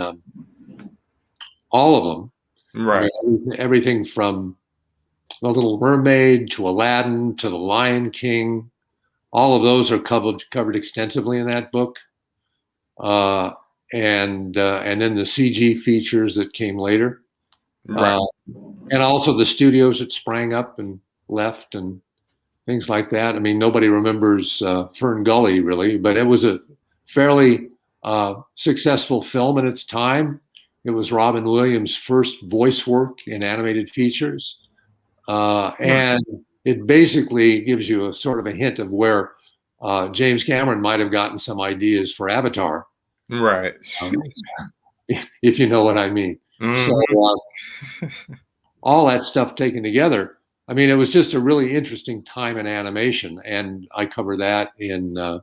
all of them. Right. I mean, everything from The Little Mermaid to Aladdin to The Lion King. All of those are covered extensively in that book. And then the CG features that came later. Right. And also the studios that sprang up and left and things like that. I mean, nobody remembers Fern Gully really, but it was a fairly successful film in its time. It was Robin Williams' first voice work in animated features. And it basically gives you a sort of a hint of where James Cameron might have gotten some ideas for Avatar. Right. If you know what I mean. So all that stuff taken together, I mean, it was just a really interesting time in animation, and I cover that in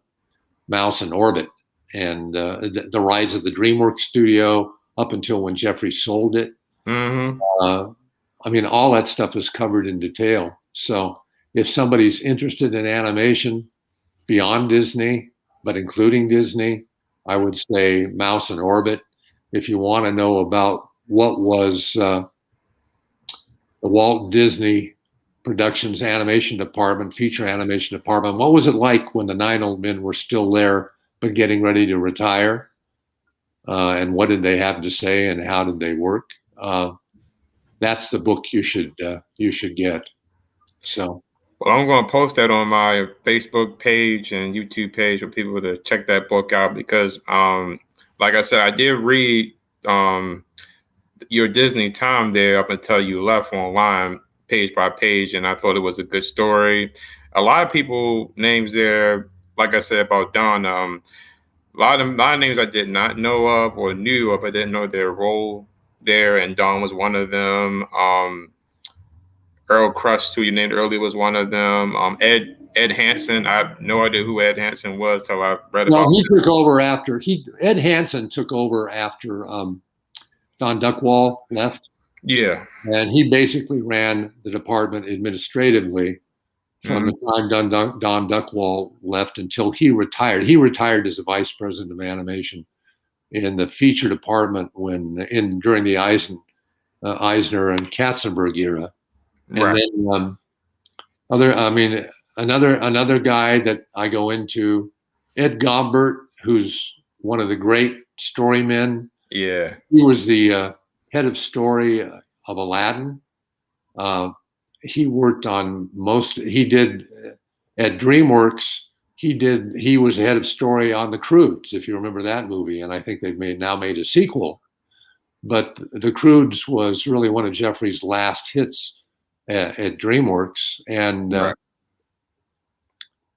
Mouse in Orbit and the rise of the DreamWorks studio up until when Jeffrey sold it. I mean, all that stuff is covered in detail. So if somebody's interested in animation beyond Disney, but including Disney, I would say Mouse in Orbit. If you want to know about what was the Walt Disney Productions animation department, feature animation department, what was it like when the 9 old men were still there but getting ready to retire? And what did they have to say and how did they work? That's the book you should get. So. Well, I'm going to post that on my Facebook page and YouTube page for people to check that book out because, like I said, I did read your Disney time there up until you left online, page by page, and I thought it was a good story. A lot of people names there, like I said about Don, a lot of names I did not know of or knew of, I didn't know their role there, and Don was one of them. Earl Crust, who you named earlier, was one of them. Ed Hansen, I have no idea who Ed Hansen was till I read about him. He took over after Ed Hansen took over after Don Duckwall left. Yeah. And he basically ran the department administratively from the time Don Duckwall left until he retired. He retired as a vice president of animation in the feature department during the Eisner and Katzenberg era. And right. then another guy that I go into, Ed Gombert, who's one of the great storymen. Yeah. He was the head of story of Aladdin. He worked on he did at DreamWorks. He was the head of story on The Croods, if you remember that movie. And I think they've now made a sequel. But The Croods was really one of Jeffrey's last hits at DreamWorks. And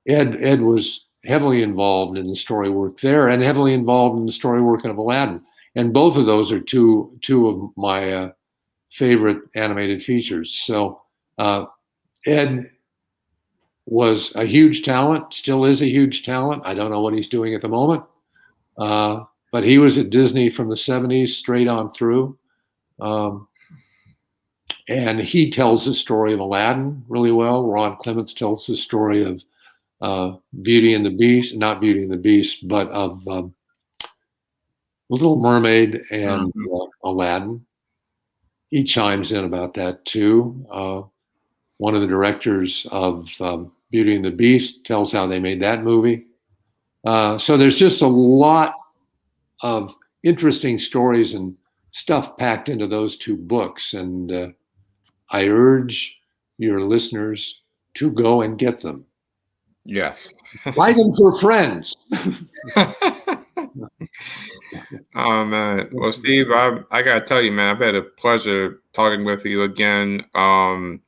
Ed was heavily involved in the story work there and heavily involved in the story work of Aladdin. And both of those are two of my favorite animated features. So Ed was a huge talent, still is a huge talent. I don't know what he's doing at the moment. But he was at Disney from the 70s straight on through. And he tells the story of Aladdin really well. Ron Clements tells the story of Beauty and the Beast, not Beauty and the Beast, but of Little Mermaid and Aladdin. He chimes in about that too. One of the directors of Beauty and the Beast tells how they made that movie. So there's just a lot of interesting stories and stuff packed into those two books. And I urge your listeners to go and get them. Yes. Buy them for friends. Oh man. Well, Steve, I gotta tell you, man, I've had a pleasure talking with you again. What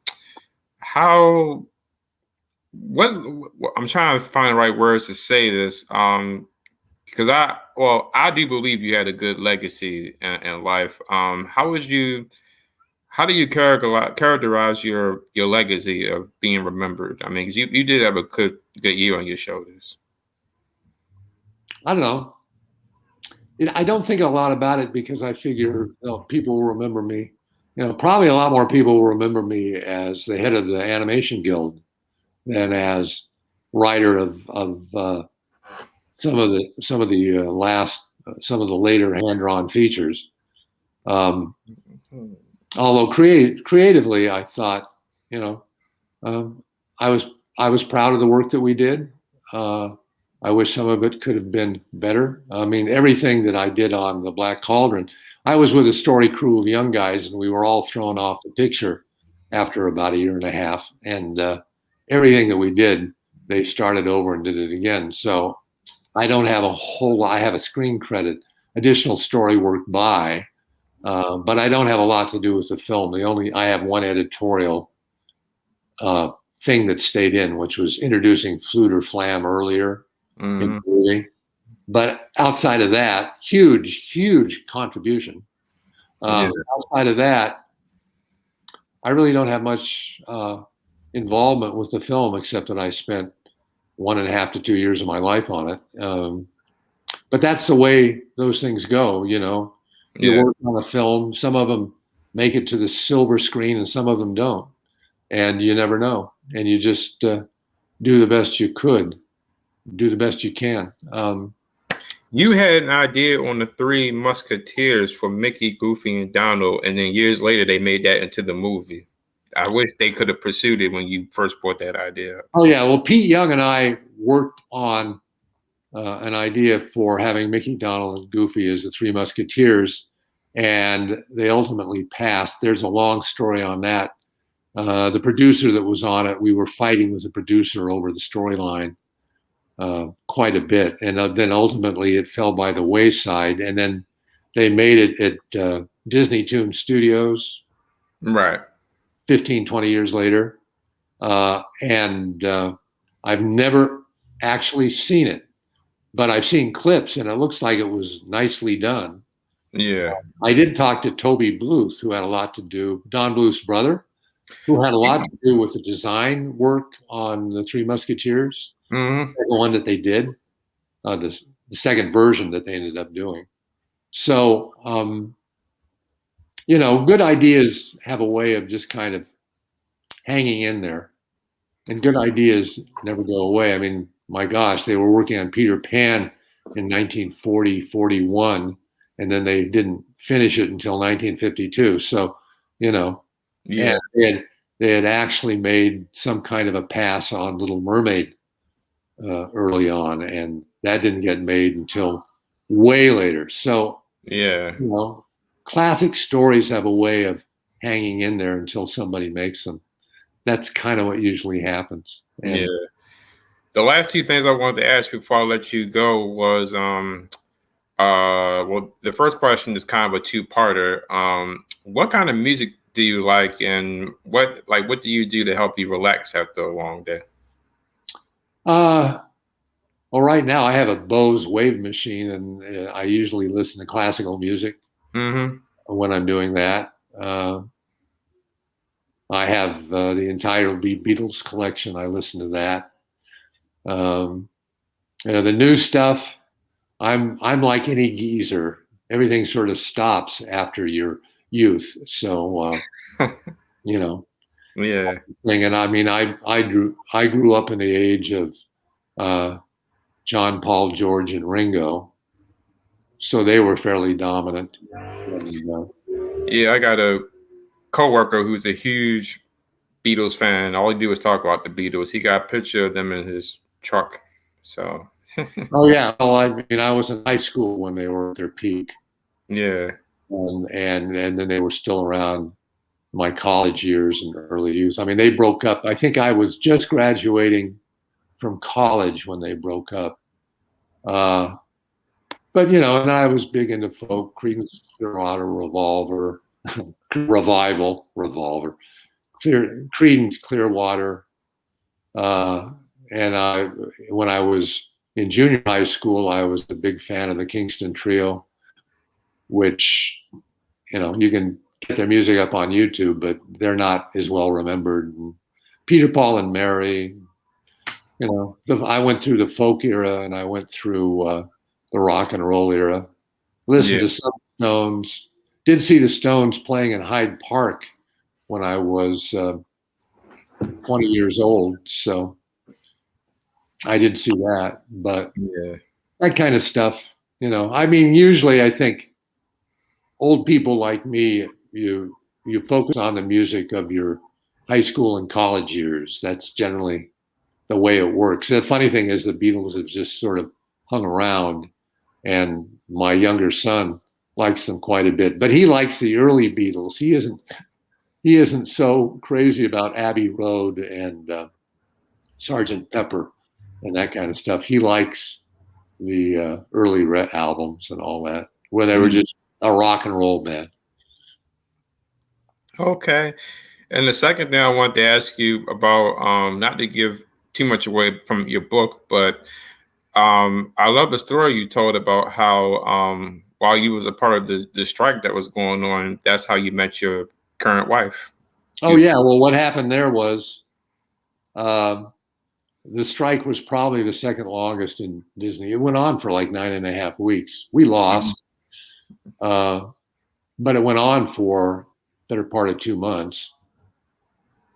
I'm trying to find the right words to say this. Because I do believe you had a good legacy in life. How do you characterize your legacy of being remembered? I mean, because you did have a good year on your shoulders. I don't know. I don't think a lot about it because I figure people will remember me. Probably a lot more people will remember me as the head of the Animation Guild than as writer of some of the later hand-drawn features. Although creatively, I thought, I was proud of the work that we did. I wish some of it could have been better. I mean, everything that I did on The Black Cauldron, I was with a story crew of young guys, and we were all thrown off the picture after about a year and a half. And everything that we did, they started over and did it again. So I don't have a whole lot. I have a screen credit, additional story work by, but I don't have a lot to do with the film. I have one editorial thing that stayed in, which was introducing Flute or Flam earlier in the movie. But outside of that, huge contribution. Outside of that, I really don't have much involvement with the film, except that I spent 1.5 to 2 years of my life on it. But that's the way those things go, You work on a film, some of them make it to the silver screen and some of them don't. And you never know. And you just do the best you could, do the best you can. You had an idea on the Three Musketeers for Mickey, Goofy, and Donald, and then years later they made that into the movie. I wish they could have pursued it when you first brought that idea up. Oh, yeah. Well, Pete Young and I worked on an idea for having Mickey, Donald, and Goofy as the Three Musketeers, and they ultimately passed. There's a long story on that. The producer that was on it, we were fighting with the producer over the storyline quite a bit. And then ultimately it fell by the wayside. And then they made it at Disney Toon Studios. Right. 15, 20 years later. And I've never actually seen it, but I've seen clips and it looks like it was nicely done. Yeah. I did talk to Toby Bluth, who had a lot to do, Don Bluth's brother, who had a lot to do with the design work on the Three Musketeers, the one that they did, the second version that they ended up doing. So, good ideas have a way of just kind of hanging in there, and good ideas never go away. I mean, my gosh, they were working on Peter Pan in 1940, 41, and then they didn't finish it until 1952. So, Yeah. And they had actually made some kind of a pass on Little Mermaid early on, and that didn't get made until way later. So, classic stories have a way of hanging in there until somebody makes them. That's kind of what usually happens. And the last two things I wanted to ask before I let you go was, well, the first question is kind of a two-parter. What kind of music do you like, and what do you do to help you relax after a long day? Well, right now I have a Bose wave machine, and I usually listen to classical music Mm-hmm. when I'm doing that. I have the entire Beatles collection. I listen to that. Um, the new stuff. I'm like any geezer. Everything sort of stops after your youth. So you know, Yeah. and I mean, I grew up in the age of uh, John, Paul, George, and Ringo, so they were fairly dominant. And, Yeah, I got a coworker who's a huge Beatles fan. All he do is talk about the Beatles. He got a picture of them in his truck. So oh yeah, well, I mean, I was in high school when they were at their peak, yeah. and then they were still around my college years and early youth. I mean, they broke up. I think I was just graduating from college when they broke up. But and I was big into folk, Creedence Clearwater Revolver, Creedence Clearwater, and when I was in junior high school, I was a big fan of the Kingston Trio, which you can get their music up on YouTube, but they're not as well remembered. And Peter, Paul, and Mary. I went through the folk era and I went through the rock and roll era. Listened Yeah. to some Stones. Did see the Stones playing in Hyde Park when I was 20 years old. So I did see that, but Yeah. that kind of stuff, I mean, usually I think old people like me, you focus on the music of your high school and college years. That's generally the way it works. The funny thing is the Beatles have just sort of hung around, and my younger son likes them quite a bit, but he likes the early Beatles. He isn't so crazy about Abbey Road and Sergeant Pepper and that kind of stuff. He likes the early albums and all that, where they were just a rock and roll band. Okay. And the second thing I wanted to ask you about, not to give too much away from your book, but I love the story you told about how while you was a part of the strike that was going on, that's how you met your current wife. Oh yeah, well, what happened there was the strike was probably the second longest in Disney. It went on for like 9.5 weeks. We lost, but it went on for better part of 2 months.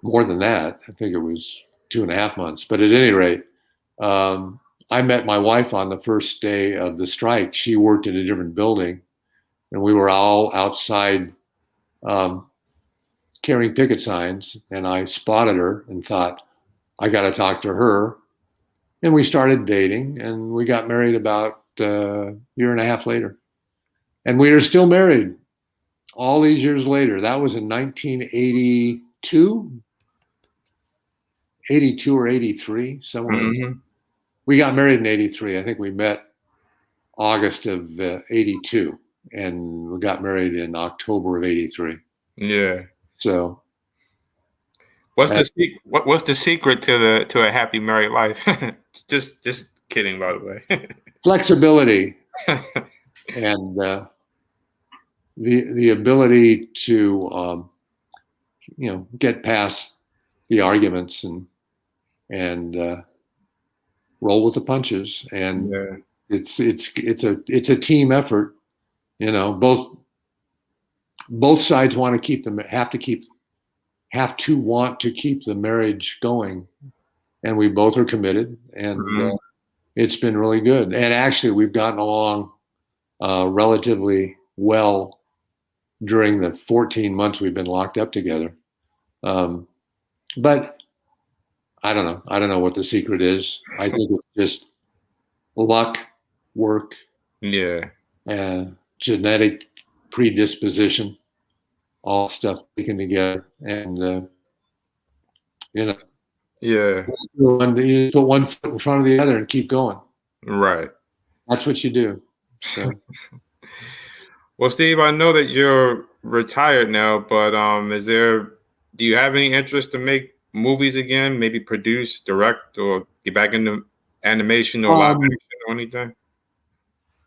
More than that, I think it was 2.5 months. But at any rate, I met my wife on the first day of the strike. She worked in a different building, and we were all outside carrying picket signs. And I spotted her and thought, I got to talk to her. And we started dating, and we got married about a year and a half later. And we are still married all these years later. That was in 1982, 82 or 83, somewhere. Mm-hmm. We got married in 83. I think we met August of 82, and we got married in October of 83. Yeah. So what's the secret to a happy married life? just kidding, by the way. Flexibility and the ability to get past the arguments and roll with the punches. And yeah. it's a team effort. Both sides want to have to want to keep the marriage going, and we both are committed, and it's been really good. And actually, we've gotten along relatively well during the 14 months we've been locked up together. But I don't know. I don't know what the secret is. I think it's just luck, work, genetic predisposition, all stuff taken together, and Yeah. you put one foot in front of the other and keep going. Right. That's what you do. So. Well, Steve, I know that you're retired now, but do you have any interest to make movies again? Maybe produce, direct, or get back into animation or live action or anything?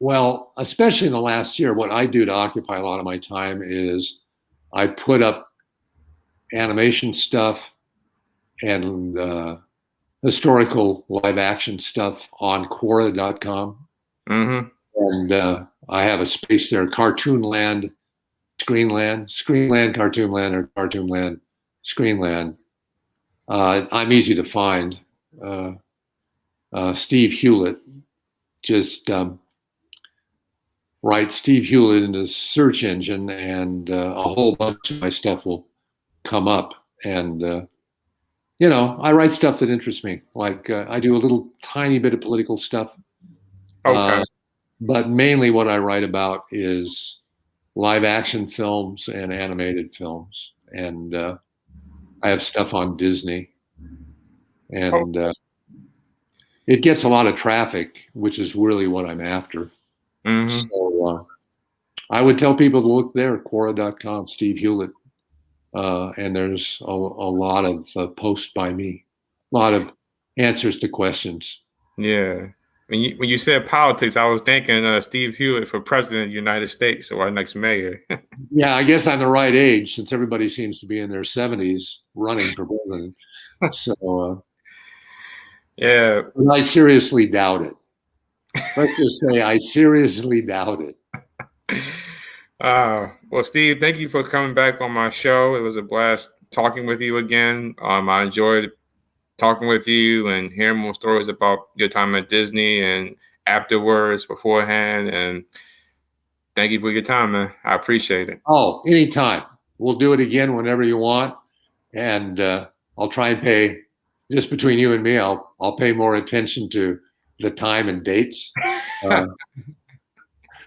Well, especially in the last year, what I do to occupy a lot of my time is I put up animation stuff and historical live action stuff on Quora.com. Mm-hmm. And I have a space there, Cartoonland, Screenland, Cartoonland, or Cartoonland, Screenland. I'm easy to find. Steve Hulett, just write Steve Hulett into the search engine, and a whole bunch of my stuff will come up. And I write stuff that interests me. Like I do a little tiny bit of political stuff. Okay. But mainly what I write about is live action films and animated films. And I have stuff on Disney. And it gets a lot of traffic, which is really what I'm after. Mm-hmm. So I would tell people to look there, Quora.com, Steve Hulett. And there's a lot of posts by me, a lot of answers to questions. Yeah. When you said politics, I was thinking Steve Hulett for president of the United States or our next mayor. Yeah, I guess I'm the right age since everybody seems to be in their 70s running for president. So, yeah. I seriously doubt it. Let's just say I seriously doubt it. Well, Steve, thank you for coming back on my show. It was a blast talking with you again. I enjoyed talking with you and hearing more stories about your time at Disney and afterwards, beforehand. And thank you for your time, man. I appreciate it. Oh, anytime. We'll do it again whenever you want. And I'll try and pay, just between you and me, I'll pay more attention to the time and dates.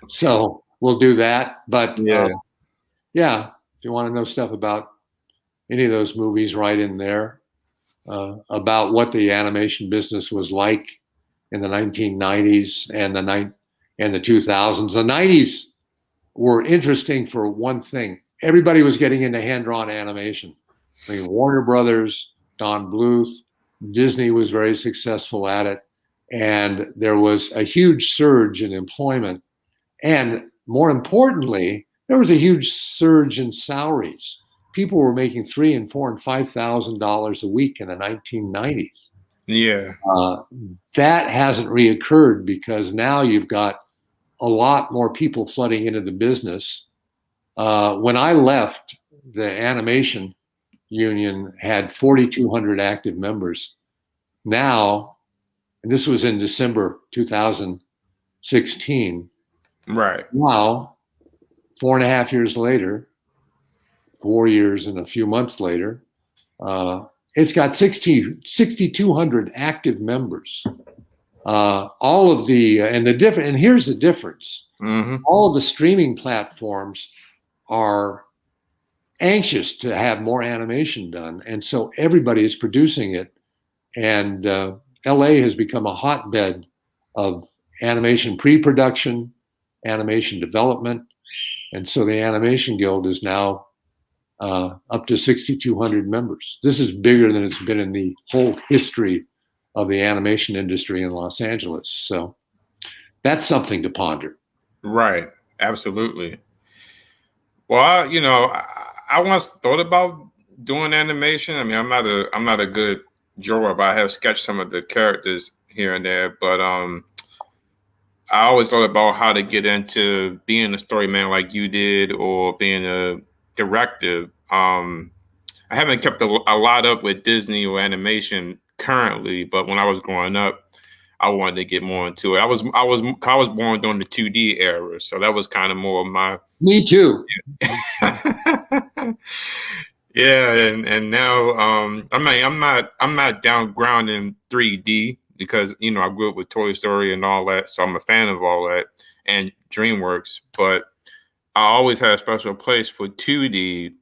So we'll do that. But yeah, if you want to know stuff about any of those movies, right in there, about what the animation business was like in the 1990s and the 2000s. The 90s were interesting for one thing. Everybody was getting into hand-drawn animation. I mean, Warner Brothers, Don Bluth, Disney was very successful at it. And there was a huge surge in employment. And more importantly, there was a huge surge in salaries. People were making $3,000 and $4,000 and $5,000 a week in the 1990s. Yeah. That hasn't reoccurred because now you've got a lot more people flooding into the business. When I left, the animation union had 4,200 active members. Now, and this was in December 2016. Right. Now, 4.5 years later, 4 years and a few months later, it's got 6,200 active members. All of the and here's the difference. Mm-hmm. All of the streaming platforms are anxious to have more animation done, and so everybody is producing it. And LA has become a hotbed of animation pre-production, animation development, and so the Animation Guild is now up to 6,200 members. This is bigger than it's been in the whole history of the animation industry in Los Angeles. So that's something to ponder. Right. Absolutely. Well, I once thought about doing animation. I mean, I'm not a good drawer, but I have sketched some of the characters here and there. But I always thought about how to get into being a storyman like you did, or being a director. I haven't kept a lot up with Disney or animation currently, but when I was growing up, I wanted to get more into it. I was born during the 2D era, so that was kind of more of my. Me too. Yeah, and now I'm not down ground in 3D because I grew up with Toy Story and all that, so I'm a fan of all that and DreamWorks. But I always had a special place for 2D,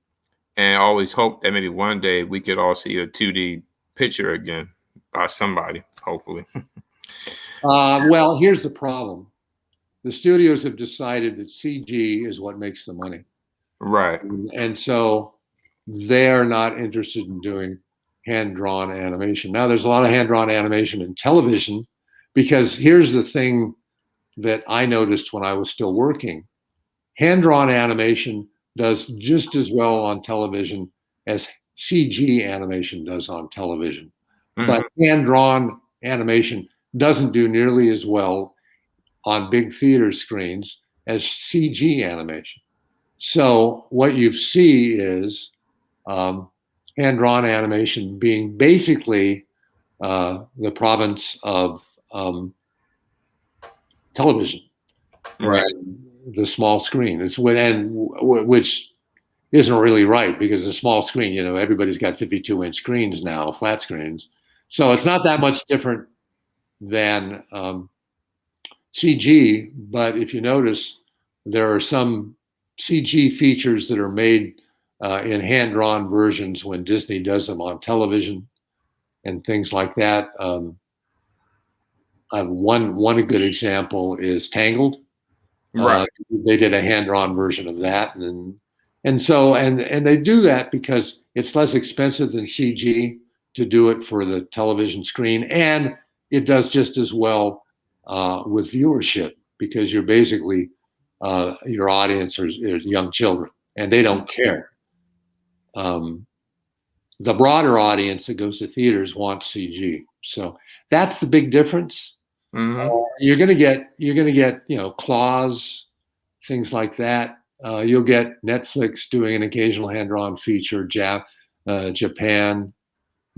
and I always hoped that maybe one day we could all see a 2D picture again by somebody, hopefully. Well, here's the problem. The studios have decided that CG is what makes the money. Right. And so they're not interested in doing hand-drawn animation. Now, there's a lot of hand-drawn animation in television, because here's the thing that I noticed when I was still working. Hand-drawn animation does just as well on television as CG animation does on television. But hand-drawn animation doesn't do nearly as well on big theater screens as CG animation. So what you see is hand-drawn animation being basically the province of television, Right. the small screen. It's which isn't really right, because the small screen, everybody's got 52-inch screens now, flat screens. So it's not that much different than CG. But if you notice, there are some CG features that are made in hand-drawn versions when Disney does them on television and things like that. One good example is Tangled. Right. They did a hand-drawn version of that, and they do that because it's less expensive than CG to do it for the television screen, and it does just as well with viewership, because you're basically your audience are young children, and they don't care. The broader audience that goes to theaters wants CG, so that's the big difference. You're gonna get Claws, things like that. You'll get Netflix doing an occasional hand-drawn feature. Japan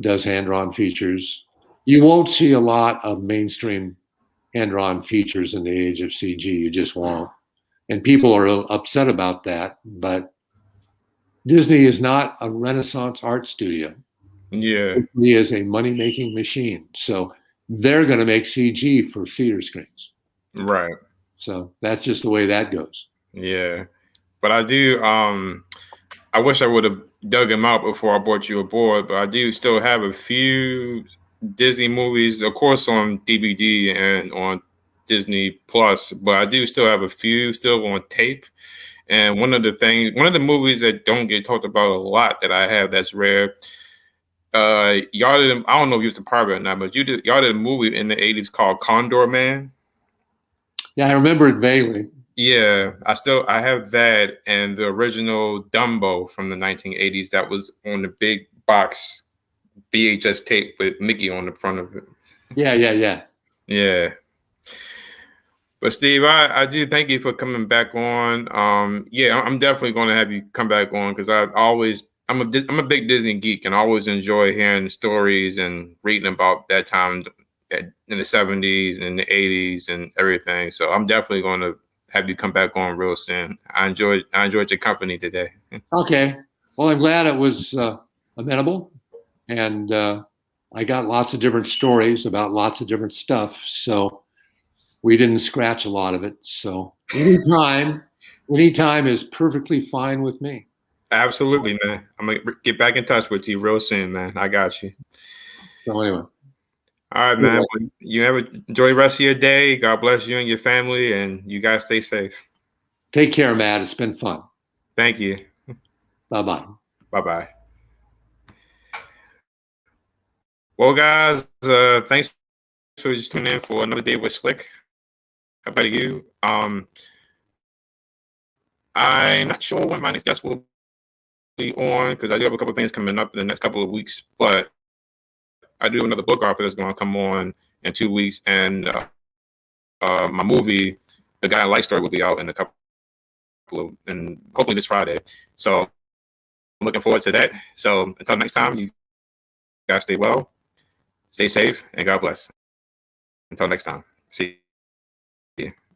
does hand-drawn features. You won't see a lot of mainstream hand-drawn features in the age of CG. You just won't. And people are upset about that. But Disney is not a Renaissance art studio. Yeah. Disney is a money-making machine. So they're going to make CG for theater screens. Right. So that's just the way that goes. Yeah. But I do, I wish I would have dug him out before I brought you aboard, but I do still have a few Disney movies, of course, on DVD and on Disney Plus, but I do still have a few still on tape. And one of the movies that don't get talked about a lot that I have that's rare, y'all did, I don't know if you was a part of it or not, but y'all did a movie in the 80s called Condor Man. Yeah, I remember it vaguely. Yeah, I have that and the original Dumbo from the 1980s that was on the big box VHS tape with Mickey on the front of it. Yeah. Yeah. But Steve, I do thank you for coming back on. Yeah, I'm definitely going to have you come back on, because I'm a big Disney geek, and I always enjoy hearing stories and reading about that time in the 70s and the 80s and everything. So I'm definitely going to have you come back on real soon. I enjoyed your company today. Okay. Well, I'm glad it was amenable, and I got lots of different stories about lots of different stuff. So we didn't scratch a lot of it. So anytime is perfectly fine with me. Absolutely, man. I'm going to get back in touch with you real soon, man. I got you. So anyway. All right, man. Well, you enjoy the rest of your day. God bless you and your family, and you guys stay safe. Take care, Matt. It's been fun. Thank you. Bye-bye. Bye-bye. Well, guys, thanks for just tuning in for another day with Slick. How about you? I'm not sure when my next guest will be on, because I do have a couple of things coming up in the next couple of weeks, but I do have another book author that's going to come on in 2 weeks, and my movie, The Guy I Like Story, will be out in and hopefully this Friday. So I'm looking forward to that. So until next time, you guys stay well, stay safe, and God bless. Until next time, see you.